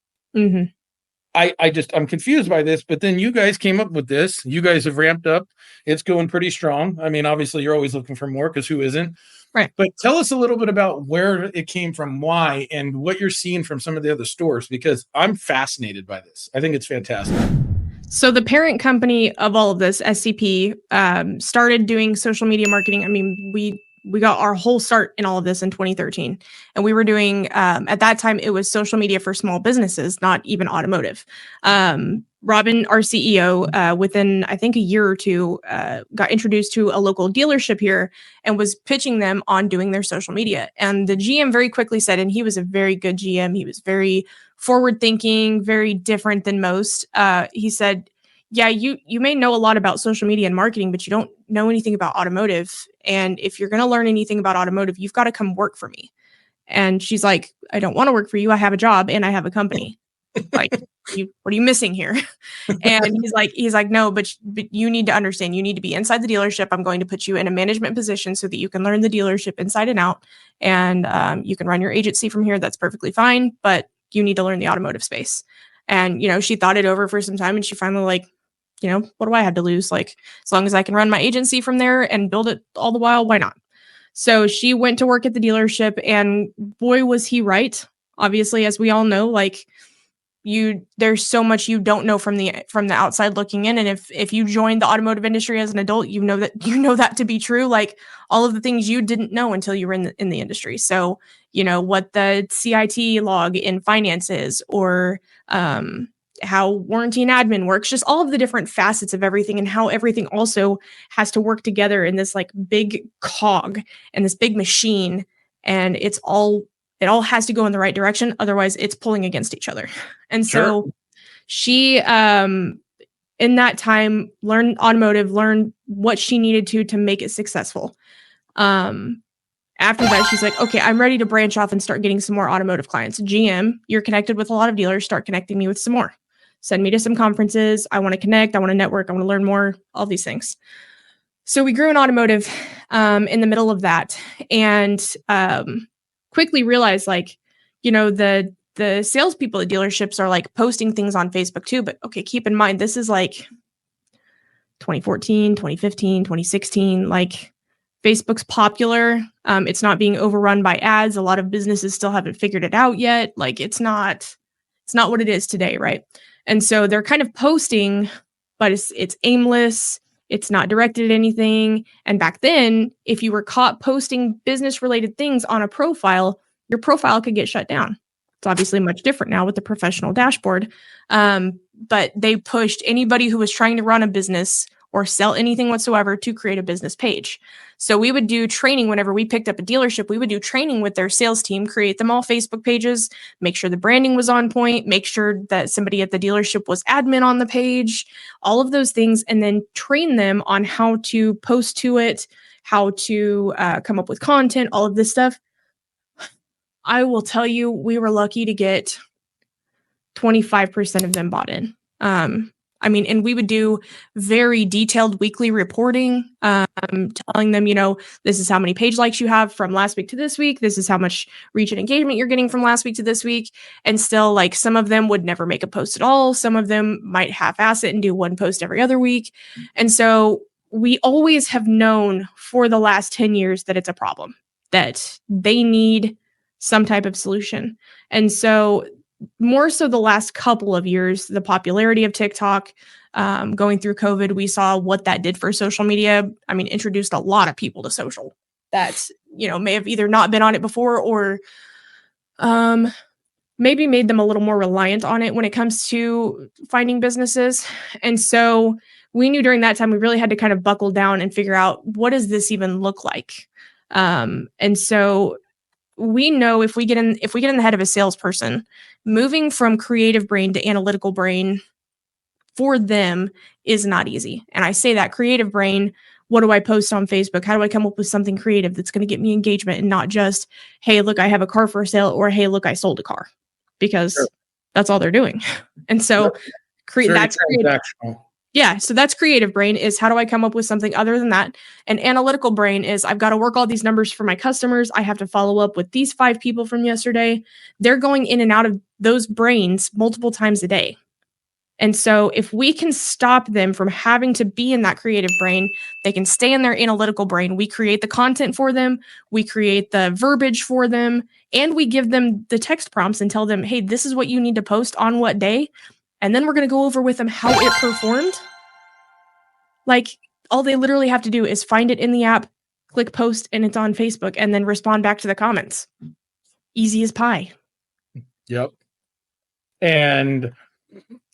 I'm confused by this, but then you guys came up with this. You guys have ramped up. It's going pretty strong. I mean, obviously you're always looking for more, because who isn't? Right. But tell us a little bit about where it came from, why, and what you're seeing from some of the other stores, because I'm fascinated by this. I think it's fantastic. So the parent company of all of this, SCP, started doing social media marketing. I mean, we got our whole start in all of this in 2013. And we were doing, at that time, it was social media for small businesses, not even automotive. Robin, our CEO, within, I think, a year or two, got introduced to a local dealership here and was pitching them on doing their social media. And the GM very quickly said, and he was a very good GM, he was very forward thinking, very different than most. He said, yeah, you may know a lot about social media and marketing, but you don't know anything about automotive. And if you're going to learn anything about automotive, you've got to come work for me. And she's like, I don't want to work for you. I have a job and I have a company. Like, what are you missing here? And he's like, no, but you need to understand, you need to be inside the dealership. I'm going to put you in a management position so that you can learn the dealership inside and out. And you can run your agency from here. That's perfectly fine. But you need to learn the automotive space. And, she thought it over for some time and she finally what do I have to lose? Like, as long as I can run my agency from there and build it all the while, why not? So she went to work at the dealership, and boy, was he right. Obviously, as we all know, there's so much you don't know from the outside looking in. And if you joined the automotive industry as an adult, you know that to be true. Like, all of the things you didn't know until you were in the industry. So, what the CIT log in finance is, or how warranty and admin works, just all of the different facets of everything, and how everything also has to work together in this big cog and this big machine. And it all has to go in the right direction. Otherwise it's pulling against each other. And so she, in that time, learned automotive, learned what she needed to make it successful. After that, she's like, okay, I'm ready to branch off and start getting some more automotive clients. GM, you're connected with a lot of dealers. Start connecting me with some more. Send me to some conferences. I want to connect. I want to network. I want to learn more, all these things. So we grew in automotive in the middle of that, and quickly realized, the salespeople at dealerships are posting things on Facebook too. But okay, keep in mind, this is 2014, 2015, 2016. Facebook's popular. It's not being overrun by ads. A lot of businesses still haven't figured it out yet. It's not what it is today, right? And so they're kind of posting, but it's aimless. It's not directed at anything. And back then, if you were caught posting business-related things on a profile, your profile could get shut down. It's obviously much different now with the professional dashboard. But they pushed anybody who was trying to run a business or sell anything whatsoever to create a business page. So we would do training whenever we picked up a dealership. We would do training with their sales team, create them all Facebook pages, make sure the branding was on point, make sure that somebody at the dealership was admin on the page, all of those things, and then train them on how to post to it, how to come up with content, all of this stuff. I will tell you, we were lucky to get 25% of them bought in. And we would do very detailed weekly reporting, telling them, this is how many page likes you have from last week to this week. This is how much reach and engagement you're getting from last week to this week. And still, some of them would never make a post at all. Some of them might half-ass it and do one post every other week. And so we always have known for the last 10 years that it's a problem, that they need some type of solution. And so more so the last couple of years, the popularity of TikTok, going through COVID, we saw what that did for social media. Introduced a lot of people to social that, may have either not been on it before, or maybe made them a little more reliant on it when it comes to finding businesses. And so we knew during that time, we really had to kind of buckle down and figure out, what does this even look like? And so we know if we get in the head of a salesperson, moving from creative brain to analytical brain for them is not easy. And I say that creative brain, what do I post on Facebook? How do I come up with something creative that's going to get me engagement, and not just, hey, look, I have a car for sale, or hey, look, I sold a car, because that's all they're doing. And so that's transactional. Yeah. So that's creative brain, is how do I come up with something other than that? And analytical brain is, I've got to work all these numbers for my customers. I have to follow up with these 5 people from yesterday. They're going in and out of those brains multiple times a day. And so if we can stop them from having to be in that creative brain, they can stay in their analytical brain. We create the content for them, we create the verbiage for them, and we give them the text prompts and tell them, hey, this is what you need to post on what day. And then we're going to go over with them how it performed. Like, all they literally have to do is find it in the app, click post, and it's on Facebook, and then respond back to the comments. Easy as pie. Yep. And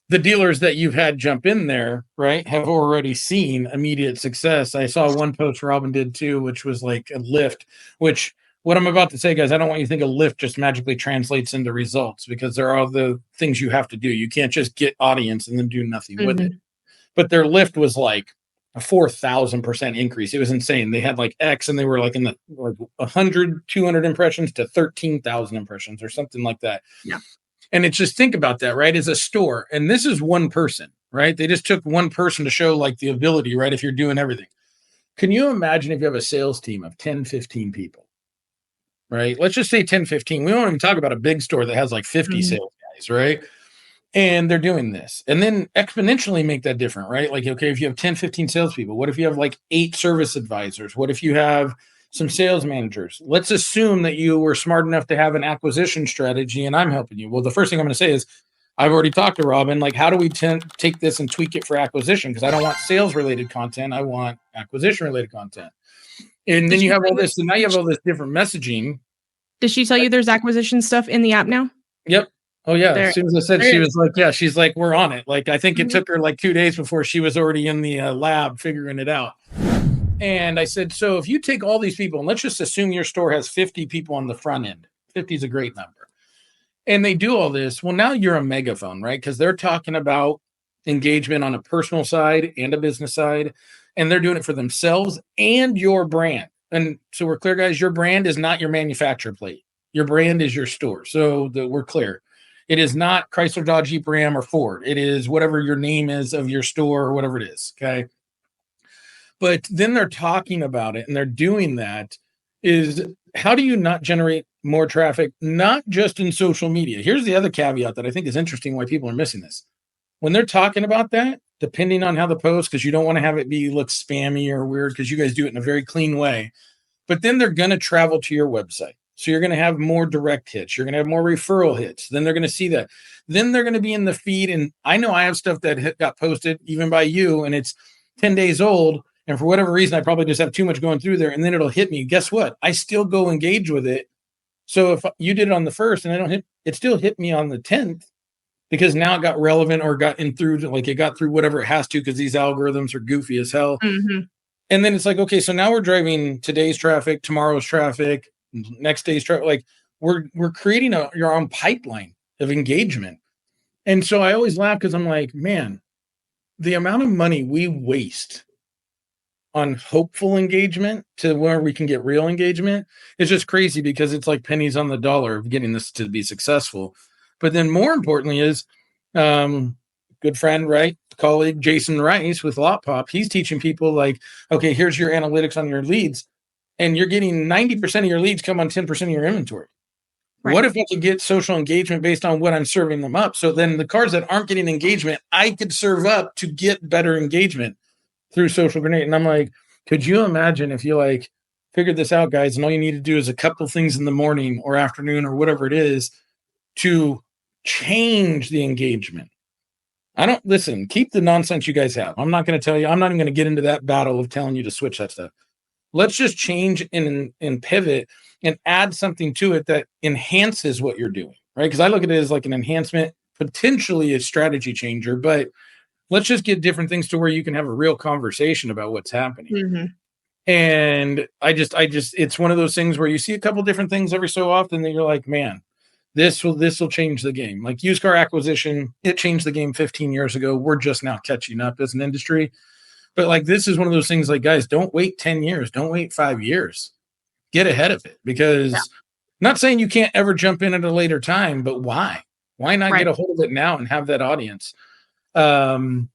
the dealers that you've had jump in there, right, have already seen immediate success. I saw one post Robin did too, which was like a lift, which what I'm about to say, guys, I don't want you to think a lift just magically translates into results, because there are the things you have to do. You can't just get audience and then do nothing with it. But their lift was like a 4,000% increase. It was insane. They had like X, and they were like in the 100, 200 impressions to 13,000 impressions or something like that. Yeah. And it's just, think about that, right? As a store, and this is one person, right? They just took one person to show like the ability, right? If you're doing everything. Can you imagine if you have a sales team of 10, 15 people, right? Let's just say 10, 15. We don't even talk about a big store that has like 50 sales guys, right? And they're doing this. And then exponentially make that different, right? Like, okay, if you have 10, 15 salespeople, what if you have like 8 service advisors? What if you have some sales managers? Let's assume that you were smart enough to have an acquisition strategy and I'm helping you. Well, the first thing I'm going to say is, I've already talked to Robin, like, how do we take this and tweak it for acquisition? Because I don't want sales related content. I want acquisition related content. And then you have all this, and now you have all this different messaging. Did she tell you there's acquisition stuff in the app now? Yep. Oh yeah. As soon as I said, she was like, yeah, she's like, we're on it. Like, I think it took her like 2 days before she was already in the lab figuring it out. And I said, so if you take all these people, and let's just assume your store has 50 people on the front end, 50 is a great number. And they do all this. Well, now you're a megaphone, right? Because they're talking about engagement on a personal side and a business side, and they're doing it for themselves and your brand. And so we're clear, guys, your brand is not your manufacturer plate. Your brand is your store. So we're clear. It is not Chrysler, Dodge, Jeep, Ram, or Ford. It is whatever your name is of your store or whatever it is. Okay. But then they're talking about it and they're doing that. Is how do you not generate more traffic, not just in social media? Here's the other caveat that I think is interesting why people are missing this. When they're talking about that, depending on how the post, because you don't want to have it look spammy or weird, because you guys do it in a very clean way. But then they're going to travel to your website. So you're going to have more direct hits. You're going to have more referral hits. Then they're going to see that. Then they're going to be in the feed. And I know I have stuff that got posted even by you, and it's 10 days old. And for whatever reason, I probably just have too much going through there. And then it'll hit me. Guess what? I still go engage with it. So if you did it on the 1st and I don't hit, it still hit me on the 10th, because now it got relevant or got in through, like it got through whatever it has to, because these algorithms are goofy as hell. And then it's like, okay, so now we're driving today's traffic, tomorrow's traffic, next day's traffic. Like we're creating your own pipeline of engagement. And so I always laugh, because I'm like, man, the amount of money we waste on hopeful engagement to where we can get real engagement is just crazy, because it's like pennies on the dollar of getting this to be successful. But then more importantly is good friend, right? Colleague Jason Rice with Lot Pop. He's teaching people like, okay, here's your analytics on your leads, and you're getting 90% of your leads come on 10% of your inventory. Right. What if I could get social engagement based on what I'm serving them up? So then the cars that aren't getting engagement, I could serve up to get better engagement through Social Grenade. And I'm like, could you imagine if you like figured this out, guys, and all you need to do is a couple things in the morning or afternoon or whatever it is to change the engagement? Keep the nonsense you guys have. I'm not going to tell you, I'm not even going to get into that battle of telling you to switch that stuff. Let's just change and pivot and add something to it that enhances what you're doing, right? Because I look at it as like an enhancement, potentially a strategy changer, but let's just get different things to where you can have a real conversation about what's happening. And I just, it's one of those things where you see a couple different things every so often that you're like, man, this will change the game. Like used car acquisition, it changed the game 15 years ago. We're just now catching up as an industry. But like, this is one of those things like, guys, don't wait 10 years. Don't wait 5 years. Get ahead of it, because not saying you can't ever jump in at a later time, but why? Why not get a hold of it now and have that audience? And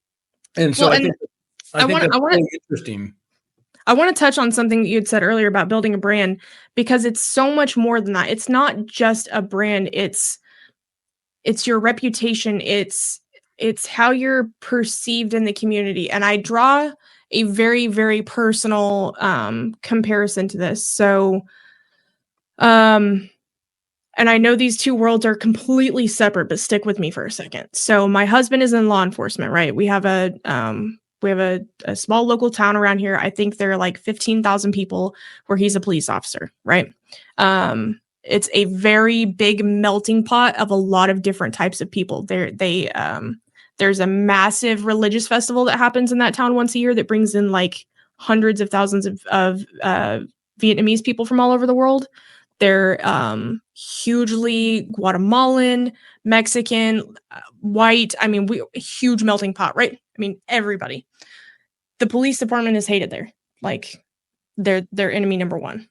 so I think that's really interesting. I want to touch on something that you had said earlier about building a brand, because it's so much more than that. It's not just a brand. It's your reputation. It's it's how you're perceived in the community. And I draw a very, very personal comparison to this. So, and I know these two worlds are completely separate, but stick with me for a second. So my husband is in law enforcement, right? We have a small local town around here. I think there are like 15,000 people where he's a police officer, right? It's a very big melting pot of a lot of different types of people. There's a massive religious festival that happens in that town once a year that brings in like hundreds of thousands of Vietnamese people from all over the world. They're hugely Guatemalan, Mexican, white. I mean, huge melting pot, right? I mean, everybody. The police department is hated there. Like, they're enemy number one.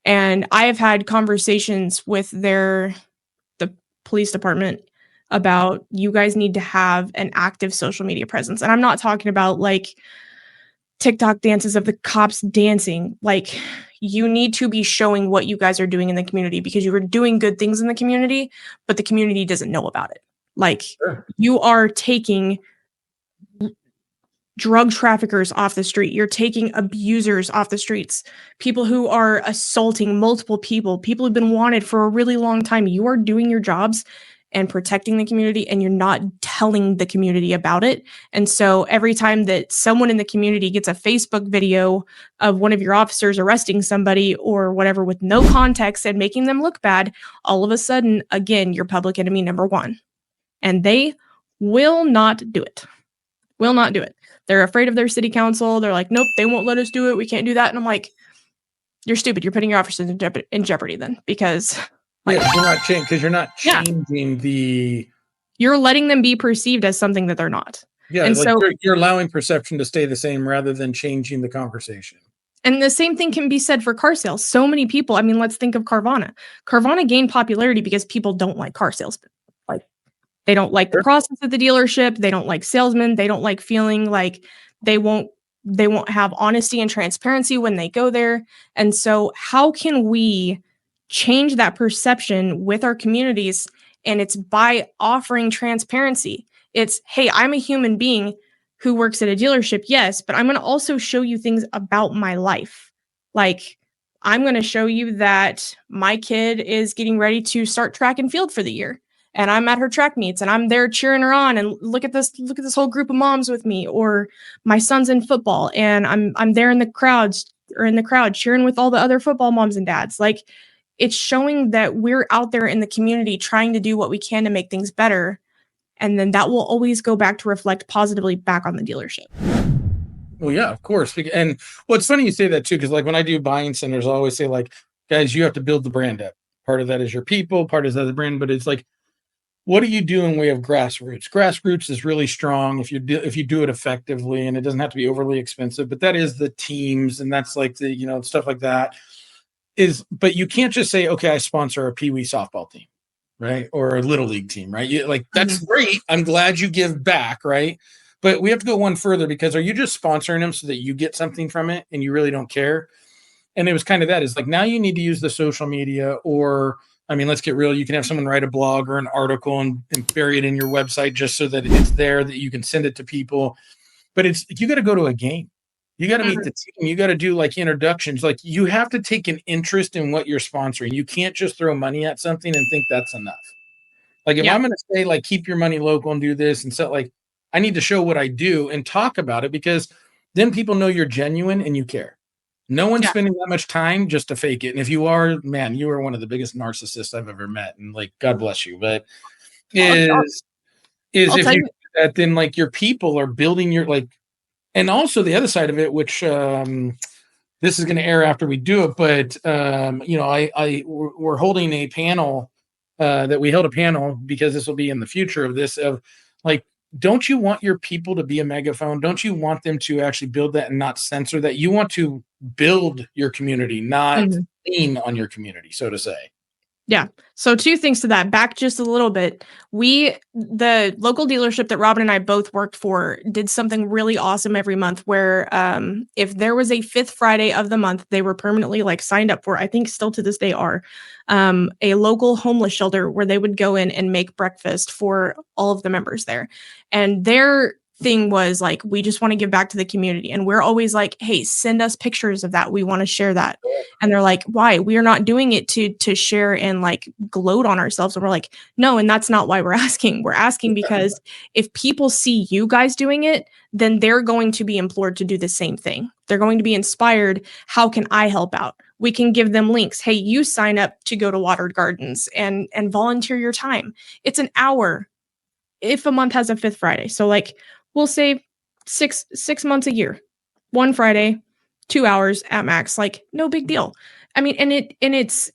And I have had conversations with the police department about, you guys need to have an active social media presence. And I'm not talking about like TikTok dances of the cops dancing. Like, you need to be showing what you guys are doing in the community, because you are doing good things in the community, but the community doesn't know about it. Like, sure. You are taking drug traffickers off the street. You're taking abusers off the streets, people who are assaulting multiple people who've been wanted for a really long time. You are doing your jobs and protecting the community, and you're not telling the community about it. And so every time that someone in the community gets a Facebook video of one of your officers arresting somebody or whatever with no context and making them look bad, all of a sudden, again, you're public enemy number one. And they will not do it. Will not do it. They're afraid of their city council. They're like, nope, they won't let us do it. We can't do that. And I'm like, you're stupid. You're putting your officers in jeopardy then, because you're not changing the. You're letting them be perceived as something that they're not. Yeah, and like so you're allowing perception to stay the same rather than changing the conversation. And the same thing can be said for car sales. So many people. I mean, let's think of Carvana. Carvana gained popularity because people don't like car salesmen. Like, they don't like the process at the dealership. They don't like salesmen. They don't like feeling like they won't have honesty and transparency when they go there. And so how can we change that perception with our communities? And it's by offering transparency. It's, hey, I'm a human being who works at a dealership, yes, but I'm going to also show you things about my life. Like, I'm going to show you that my kid is getting ready to start track and field for the year, and I'm at her track meets and I'm there cheering her on, and look at this whole group of moms with me. Or my son's in football and I'm there in the crowd cheering with all the other football moms and dads. Like, it's showing that we're out there in the community trying to do what we can to make things better. And then that will always go back to reflect positively back on the dealership. Well, yeah, of course. And well, it's funny you say that too, because like when I do buying centers, I always say, like, guys, you have to build the brand up. Part of that is your people, part is the brand, but it's like, what do you do in way of grassroots? Grassroots is really strong if you do it effectively, and it doesn't have to be overly expensive, but that is the teams, and that's like the, stuff like that but you can't just say, okay, I sponsor a Pee Wee softball team, right? Or a little league team, right? That's great. I'm glad you give back, right? But we have to go one further, because are you just sponsoring them so that you get something from it and you really don't care? And it was kind of that, is like, now you need to use the social media, or, I mean, let's get real. You can have someone write a blog or an article and bury it in your website just so that it's there, that you can send it to people. But you got to go to a game. You got to meet the team. You got to do like introductions. Like, you have to take an interest in what you're sponsoring. You can't just throw money at something and think that's enough. Like, if I'm going to say, like, keep your money local and do this and so, like, I need to show what I do and talk about it, because then people know you're genuine and you care. No one's spending that much time just to fake it. And if you are, man, you are one of the biggest narcissists I've ever met. And like, God bless you. But if you do that, then like your people are building your, like, and also the other side of it, which this is going to air after we do it. But, we're holding a panel that we held a panel, because this will be in the future of this, of like, don't you want your people to be a megaphone? Don't you want them to actually build that and not censor that? You want to build your community, not lean on your community, so to say. Yeah. So two things to that. Back just a little bit. The local dealership that Robin and I both worked for did something really awesome every month where if there was a fifth Friday of the month, they were permanently like signed up for, I think still to this day are, a local homeless shelter where they would go in and make breakfast for all of the members there. And their thing was like, we just want to give back to the community. And we're always like, hey, send us pictures of that. We want to share that. And they're like, why? We are not doing it to share and like gloat on ourselves. And we're like, no, and that's not why we're asking. We're asking because if people see you guys doing it, then they're going to be implored to do the same thing. They're going to be inspired. How can I help out? We can give them links. Hey, you sign up to go to Watered Gardens and volunteer your time. It's an hour if a month has a fifth Friday. So like, we'll say six months a year, one Friday, 2 hours at max, like no big deal. I mean, and it's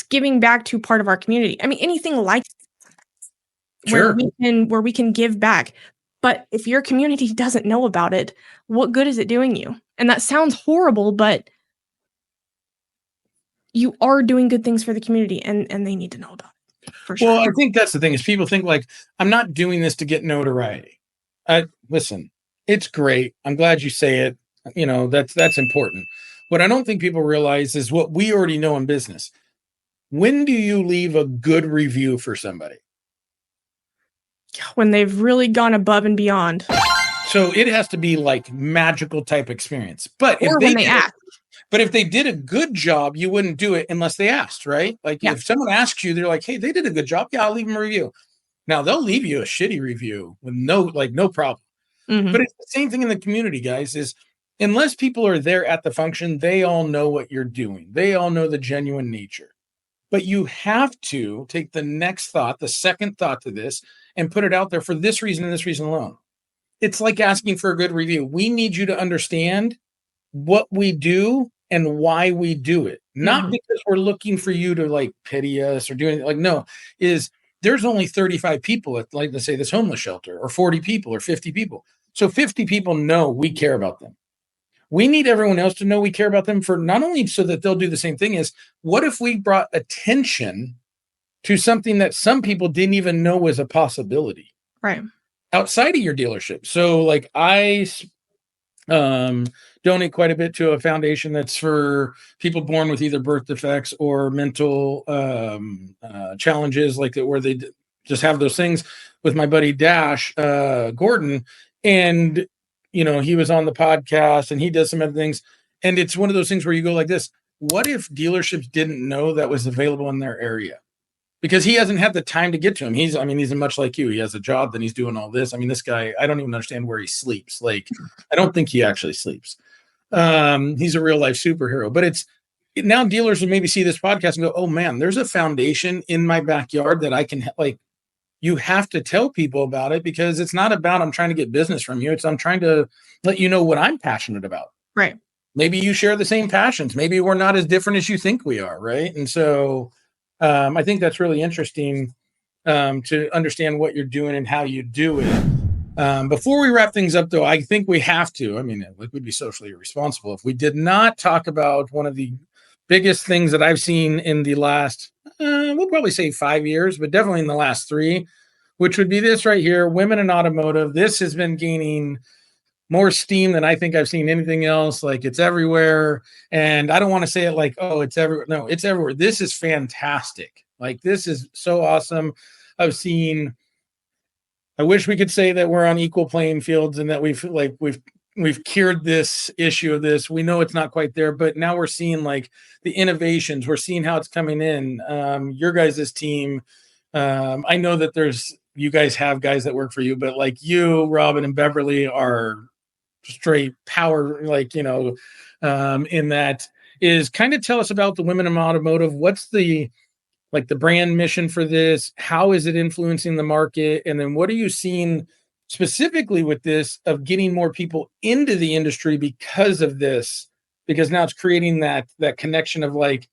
giving back to part of our community. I mean, anything like Sure. where we can give back. But if your community doesn't know about it, what good is it doing you? And that sounds horrible, but you are doing good things for the community and they need to know about it. For sure. Well, I think that's the thing is people think like, I'm not doing this to get notoriety. Listen, it's great. I'm glad you say it. You know, that's important. What I don't think people realize is what we already know in business. When do you leave a good review for somebody? When they've really gone above and beyond. So it has to be like magical type experience. But or when they ask. But if they did a good job, you wouldn't do it unless they asked, right? Like if someone asks you, they're like, hey, they did a good job. Yeah, I'll leave them a review. Now they'll leave you a shitty review with no problem. Mm-hmm. But it's the same thing in the community, guys, is unless people are there at the function, they all know what you're doing. They all know the genuine nature. But you have to take the next thought, the second thought to this, and put it out there for this reason and this reason alone. It's like asking for a good review. We need you to understand what we do and why we do it. Not because we're looking for you to like pity us or do anything. Like, no, there's only 35 people at, like, let's say this homeless shelter, or 40 people or 50 people. So 50 people know we care about them. We need everyone else to know we care about them for not only so that they'll do the same thing as what if we brought attention to something that some people didn't even know was a possibility right outside of your dealership. So like I donate quite a bit to a foundation that's for people born with either birth defects or mental challenges, like that, where they just have those things. With my buddy Dash Gordon, and you know, he was on the podcast and he does some other things, and it's one of those things where you go like this: what if dealerships didn't know that was available in their area? Because he hasn't had the time to get to him. He's much like you. He has a job, then he's doing all this. I mean, this guy, I don't even understand where he sleeps. Like, I don't think he actually sleeps. He's a real life superhero. But now dealers will maybe see this podcast and go, oh man, there's a foundation in my backyard that I can like. You have to tell people about it, because it's not about I'm trying to get business from you. It's I'm trying to let you know what I'm passionate about. Right. Maybe you share the same passions. Maybe we're not as different as you think we are. Right. And so I think that's really interesting to understand what you're doing and how you do it. Before we wrap things up, though, I think we have to. I mean, we'd be socially irresponsible if we did not talk about one of the biggest things that I've seen in the last, we'll probably say 5 years, but definitely in the last 3, which would be this right here, women in automotive. This has been gaining more steam than I think I've seen anything else. Like, it's everywhere. And I don't want to say it like, oh, it's everywhere. No, it's everywhere. This is fantastic. Like, this is so awesome. I wish we could say that we're on equal playing fields and that we've cured this issue of this. We know it's not quite there, but now we're seeing like the innovations. We're seeing how it's coming in. Your guys' team. I know that you guys have guys that work for you, but like you, Robin, and Beverly are straight power, like, you know, in that is kind of tell us about the women in automotive. What's the brand mission for this? How is it influencing the market? And then what are you seeing specifically with this of getting more people into the industry because of this? Because now it's creating that connection of like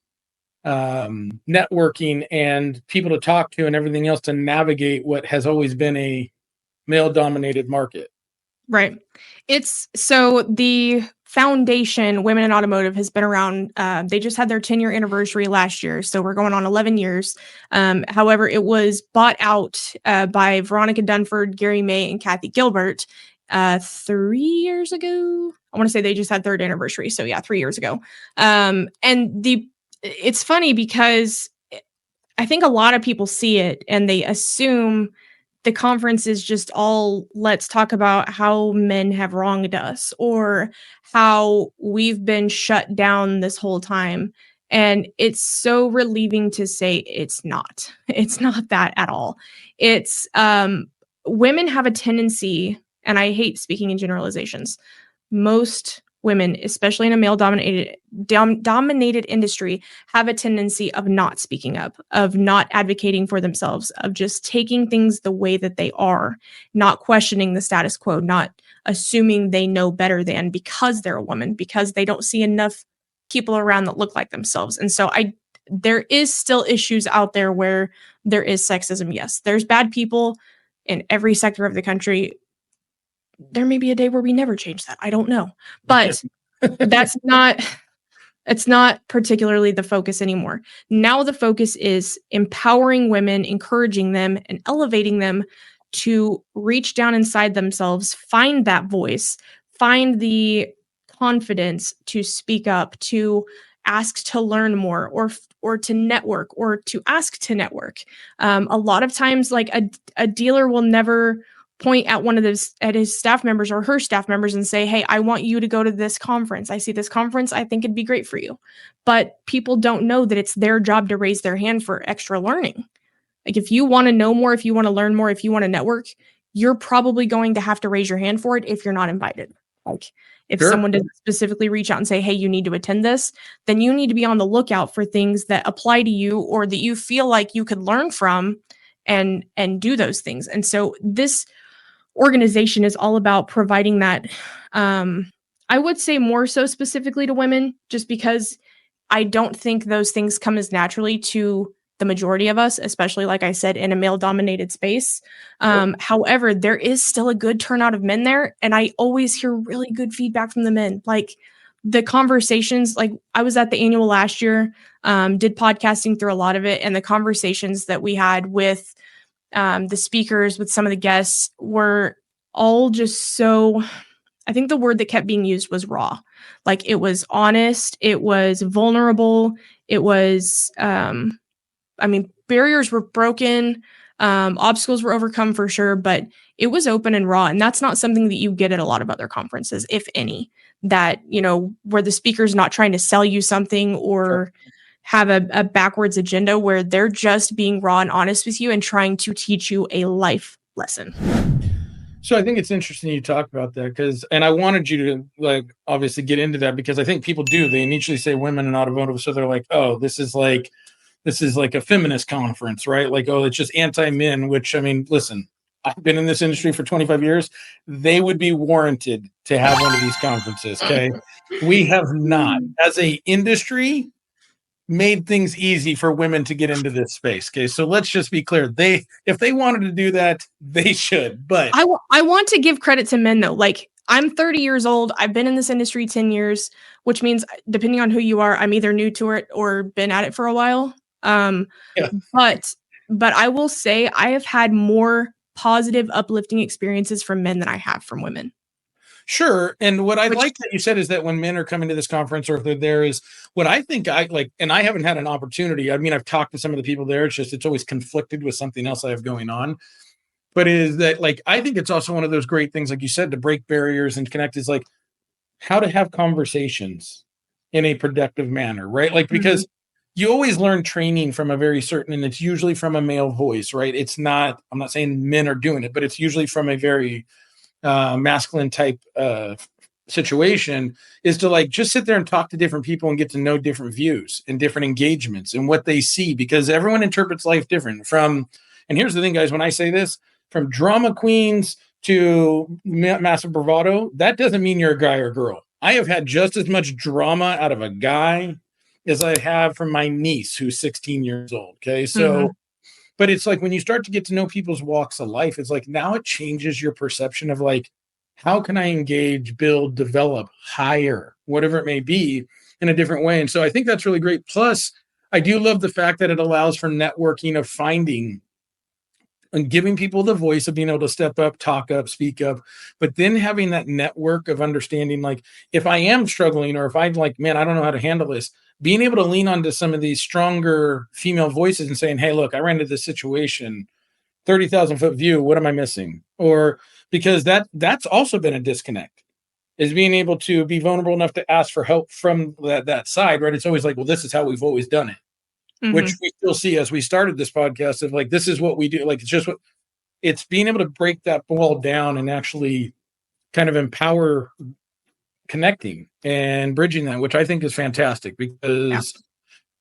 networking and people to talk to and everything else to navigate what has always been a male dominated market. Right. It's so the foundation, Women in Automotive, has been around. They just had their 10-year anniversary last year, so we're going on 11 years. However, it was bought out by Veronica Dunford, Gary May, and Kathy Gilbert 3 years ago. I want to say they just had third anniversary, so yeah, 3 years ago. And it's funny because I think a lot of people see it and they assume the conference is just all, let's talk about how men have wronged us or how we've been shut down this whole time. And it's so relieving to say it's not. It's not that at all. It's women have a tendency, and I hate speaking in generalizations, most women, especially in a male dominated industry, have a tendency of not speaking up, of not advocating for themselves, of just taking things the way that they are, not questioning the status quo, not assuming they know better than because they're a woman, because they don't see enough people around that look like themselves. And so there is still issues out there where there is sexism. Yes, there's bad people in every sector of the country. There may be a day where we never change that. I don't know. But it's not particularly the focus anymore. Now the focus is empowering women, encouraging them, and elevating them to reach down inside themselves, find that voice, find the confidence to speak up, to ask to learn more, or to network, or to ask to network. A lot of times, like a dealer will never point at his staff members or her staff members and say, hey, I want you to go to this conference. I see this conference. I think it'd be great for you. But people don't know that it's their job to raise their hand for extra learning. Like if you want to know more, if you want to learn more, if you want to network, you're probably going to have to raise your hand for it if you're not invited. Like if someone doesn't specifically reach out and say, hey, you need to attend this, then you need to be on the lookout for things that apply to you or that you feel like you could learn from and do those things. And so this organization is all about providing that. I would say more so specifically to women, just because I don't think those things come as naturally to the majority of us, especially, like I said, in a male-dominated space. However, there is still a good turnout of men there, and I always hear really good feedback from the men. Like the conversations, like I was at the annual last year, did podcasting through a lot of it, and the conversations that we had with the speakers, with some of the guests, were all just so, I think the word that kept being used was raw. Like it was honest, it was vulnerable, it was, barriers were broken, obstacles were overcome for sure, but it was open and raw. And that's not something that you get at a lot of other conferences, if any, that, where the speaker's not trying to sell you something or have a backwards agenda, where they're just being raw and honest with you and trying to teach you a life lesson. So I think it's interesting you talk about that and I wanted you to obviously get into that because I think people they initially say women in automotive. So they're like, oh, this is like a feminist conference, right? Like, oh, it's just anti-men, which listen, I've been in this industry for 25 years. They would be warranted to have one of these conferences. Okay. We have not, as a industry, made things easy for women to get into this space. Okay. So let's just be clear. If they wanted to do that, they should, but I want to give credit to men though. Like I'm 30 years old. I've been in this industry 10 years, which means depending on who you are, I'm either new to it or been at it for a while. But I will say I have had more positive, uplifting experiences from men than I have from women. Sure. And what I like that you said is that when men are coming to this conference or if they're there is what I think I like, and I haven't had an opportunity. I've talked to some of the people there. It's always conflicted with something else I have going on. But is that I think it's also one of those great things, like you said, to break barriers and connect is how to have conversations in a productive manner, right? Because you always learn training from a very certain, and it's usually from a male voice, right? It's not, I'm not saying men are doing it, but it's usually from a very masculine type situation, is to just sit there and talk to different people and get to know different views and different engagements and what they see, because everyone interprets life different. And here's the thing, guys, when I say this, from drama queens to massive bravado, that doesn't mean you're a guy or girl. I have had just as much drama out of a guy as I have from my niece who's 16 years old. Okay. So, but it's when you start to get to know people's walks of life, it's now it changes your perception of how can I engage, build, develop, hire, whatever it may be, in a different way. And so I think that's really great. Plus, I do love the fact that it allows for networking, of finding and giving people the voice of being able to step up, talk up, speak up, but then having that network of understanding, like if I am struggling, or if I'm like, man, I don't know how to handle this, being able to lean onto some of these stronger female voices and saying, hey, look, I ran into this situation, 30,000 foot view, what am I missing? Or because that's also been a disconnect, is being able to be vulnerable enough to ask for help from that side, right? It's always like, well, this is how we've always done it. Mm-hmm. Which we still see as we started this podcast of like, this is what we do. Like, it's just what it's being able to break that wall down and actually kind of empower connecting and bridging that, which I think is fantastic, because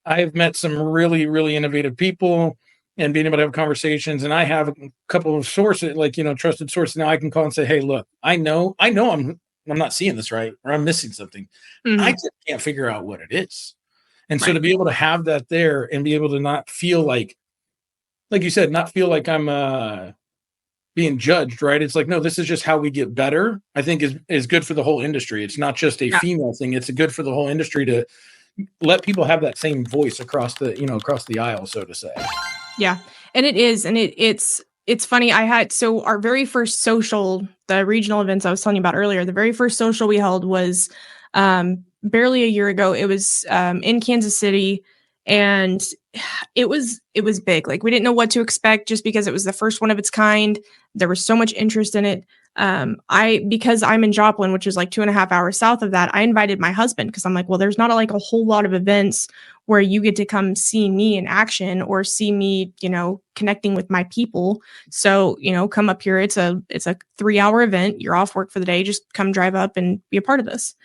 I've met some really, really innovative people, and being able to have conversations. And I have a couple of sources, like, trusted sources now I can call and say, hey, look, I know I'm not seeing this right, or I'm missing something. Mm-hmm. I just can't figure out what it is. And so to be able to have that there and be able to not feel like you said, not feel like I'm being judged, right? It's like, no, this is just how we get better, I think is good for the whole industry. It's not just a female thing. It's good for the whole industry to let people have that same voice across the aisle, so to say. Yeah. And it is. And it's funny. So our very first social, the regional events I was telling you about earlier, the very first social we held was, barely a year ago. It was in Kansas City, and it was big. Like, we didn't know what to expect, just because it was the first one of its kind. There was so much interest in it. Because I'm in Joplin, which is like 2.5 hours south of that, I invited my husband, because I'm like, well, there's not a whole lot of events where you get to come see me in action, or see me, connecting with my people. So, come up here. It's a 3-hour event. You're off work for the day. Just come drive up and be a part of this.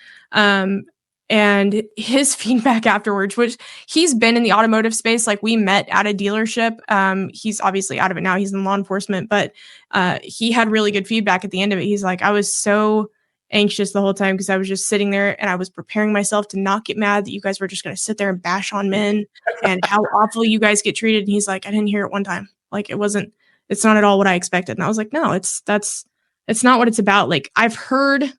And his feedback afterwards, which he's been in the automotive space, like we met at a dealership. He's obviously out of it now. He's in law enforcement, but he had really good feedback at the end of it. He's like, I was so anxious the whole time, because I was just sitting there and I was preparing myself to not get mad that you guys were just going to sit there and bash on men and how awful you guys get treated. And he's like, I didn't hear it one time. Like, it's not at all what I expected. And I was like, no, it's not what it's about. Like, I've heard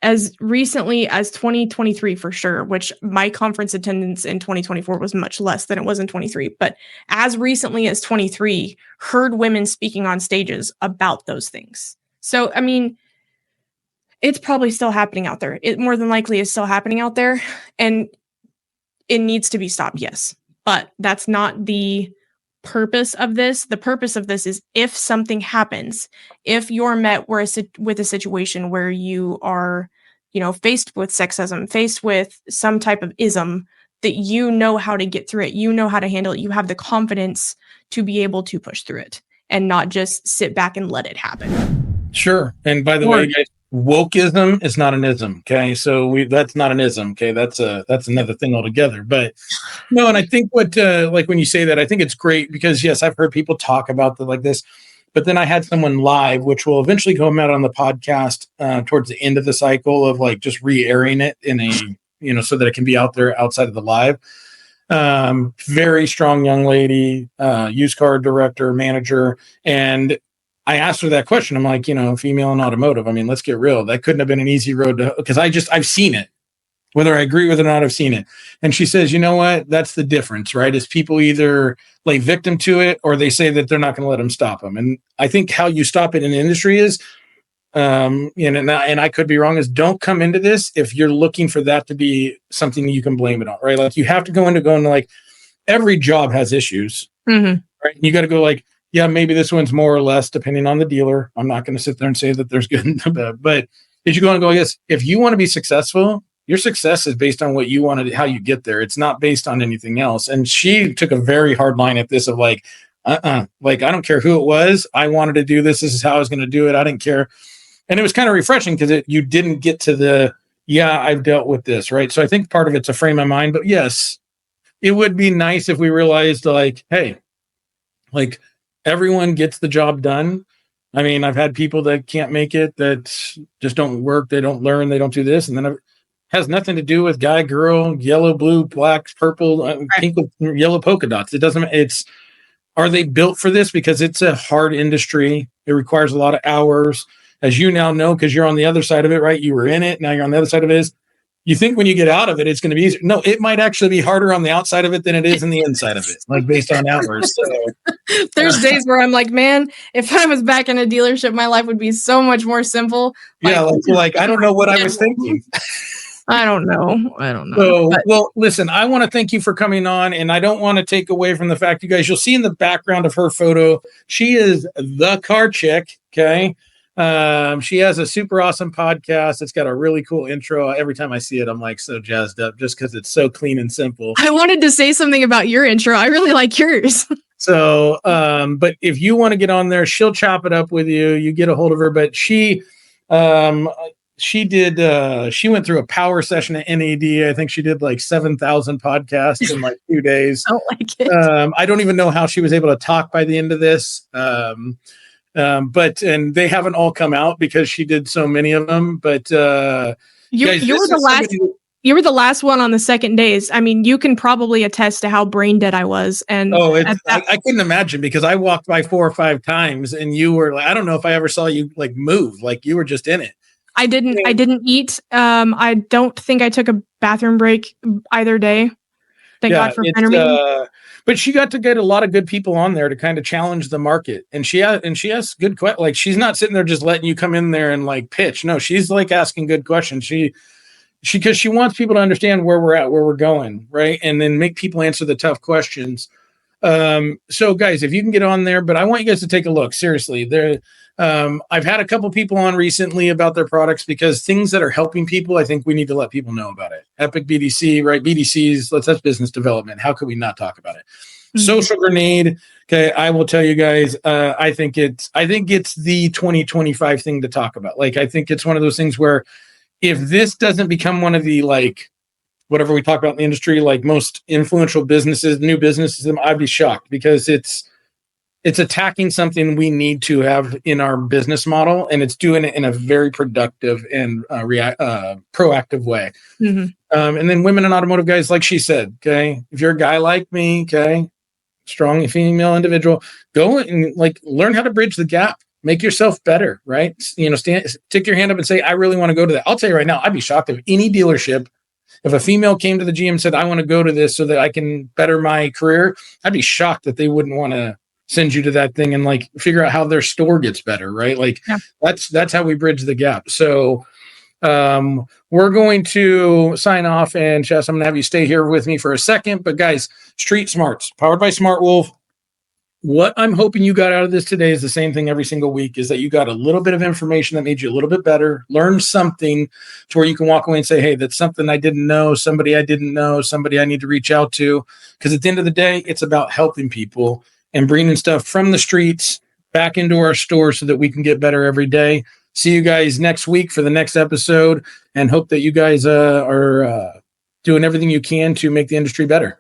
as recently as 2023 for sure, which my conference attendance in 2024 was much less than it was in 23. But as recently as 23, heard women speaking on stages about those things. So, I mean, it's probably still happening out there. It more than likely is still happening out there, and it needs to be stopped. Yes. But that's not the purpose of this. The purpose of this is, if something happens, if you're met with a situation where you are, faced with sexism, faced with some type of ism, that you know how to get through it, you know how to handle it, you have the confidence to be able to push through it and not just sit back and let it happen. Sure. And by the way, guys, wokeism is not an ism. Okay. So that's not an ism. Okay. That's another thing altogether. But no, and I think what, like when you say that, I think it's great, because yes, I've heard people talk about this, but then I had someone live, which will eventually come out on the podcast towards the end of the cycle of like just re-airing it in a, so that it can be out there outside of the live. Very strong young lady, used car director, manager. And I asked her that question. I'm like, female in automotive. I mean, let's get real. That couldn't have been an easy road because I've seen it, whether I agree with it or not, I've seen it. And she says, you know what? That's the difference, right? Is people either lay victim to it, or they say that they're not going to let them stop them. And I think how you stop it in the industry is, and I could be wrong, is don't come into this if you're looking for that to be something you can blame it on, right? Like, you have to go into like, every job has issues, right? You got to go like, yeah, maybe this one's more or less depending on the dealer. I'm not going to sit there and say that there's good and bad, but if you go and go, yes, if you want to be successful, your success is based on what you wanted, how you get there. It's not based on anything else. And she took a very hard line at this of like, like, I don't care who it was. I wanted to do this. This is how I was going to do it. I didn't care. And it was kind of refreshing, because you didn't get to the, I've dealt with this, right? So I think part of it's a frame of mind, but yes, it would be nice if we realized like, hey, like, everyone gets the job done. I mean, I've had people that can't make it, that just don't work. They don't learn. They don't do this. And then it has nothing to do with guy, girl, yellow, blue, black, purple, pink with yellow polka dots. Are they built for this? Because it's a hard industry. It requires a lot of hours. as you now know, because you're on the other side of it, right? You were in it. Now you're on the other side of it. You think when you get out of it, it's going to be easier. No, it might actually be harder on the outside of it than it is in the inside of it, like based on hours. So, there's days where I'm like, man, if I was back in a dealership, my life would be so much more simple. Like I don't know what I was thinking. I don't know. So, well, listen, I want to thank you for coming on, and I don't want to take away from the fact, you guys, you'll see in the background of her photo, she is the car chick. Okay. She has a super awesome podcast. It's got a really cool intro. Every time I see it, I'm like so jazzed up just because it's so clean and simple. I wanted to say something about your intro. I really like yours. So, but if you want to get on there, she'll chop it up with you. You get a hold of her, but she went through a power session at NAD. I think she did like 7,000 podcasts in like 2 days. I don't like it. I don't even know how she was able to talk by the end of this. But they haven't all come out because she did so many of them. But you were the last one on the second days. I mean, you can probably attest to how brain dead I was. And I couldn't imagine, because I walked by 4 or 5 times and you were like, I don't know if I ever saw you like move, like you were just in it. I didn't eat. I don't think I took a bathroom break either day. Thank God for Mastermind. But she got to get a lot of good people on there to kind of challenge the market. And she has good questions. Like, she's not sitting there just letting you come in there and like pitch. No, she's like asking good questions. Because she wants people to understand where we're at, where we're going, right? And then make people answer the tough questions. So guys, if you can get on there, but I want you guys to take a look. Seriously, I've had a couple people on recently about their products, because things that are helping people, I think we need to let people know about it. Epic BDC, right? BDCs, that's business development. How could we not talk about it? Mm-hmm. Social Grenade. Okay. I will tell you guys, I think it's the 2025 thing to talk about. Like, I think it's one of those things where if this doesn't become one of the, like, whatever we talk about in the industry, like most influential businesses, new businesses, I'd be shocked, because it's attacking something we need to have in our business model, and it's doing it in a very productive and proactive way. Mm-hmm. And then women and automotive guys, like she said, okay, if you're a guy like me, okay, strong female individual, go and like learn how to bridge the gap, make yourself better, right? Stick your hand up and say, I really want to go to that. I'll tell you right now, I'd be shocked if any dealership, if a female came to the GM and said, I want to go to this so that I can better my career, I'd be shocked that they wouldn't want to send you to that thing and like figure out how their store gets better, right? Like, yeah. That's how we bridge the gap. So we're going to sign off, and Shasta, I'm going to have you stay here with me for a second. But guys, Street Smarts, powered by SmartWolf. What I'm hoping you got out of this today is the same thing every single week, is that you got a little bit of information that made you a little bit better, learn something to where you can walk away and say, hey, that's something I didn't know, somebody I didn't know, somebody I need to reach out to. Because at the end of the day, it's about helping people and bringing stuff from the streets back into our stores so that we can get better every day. See you guys next week for the next episode, and hope that you guys are doing everything you can to make the industry better.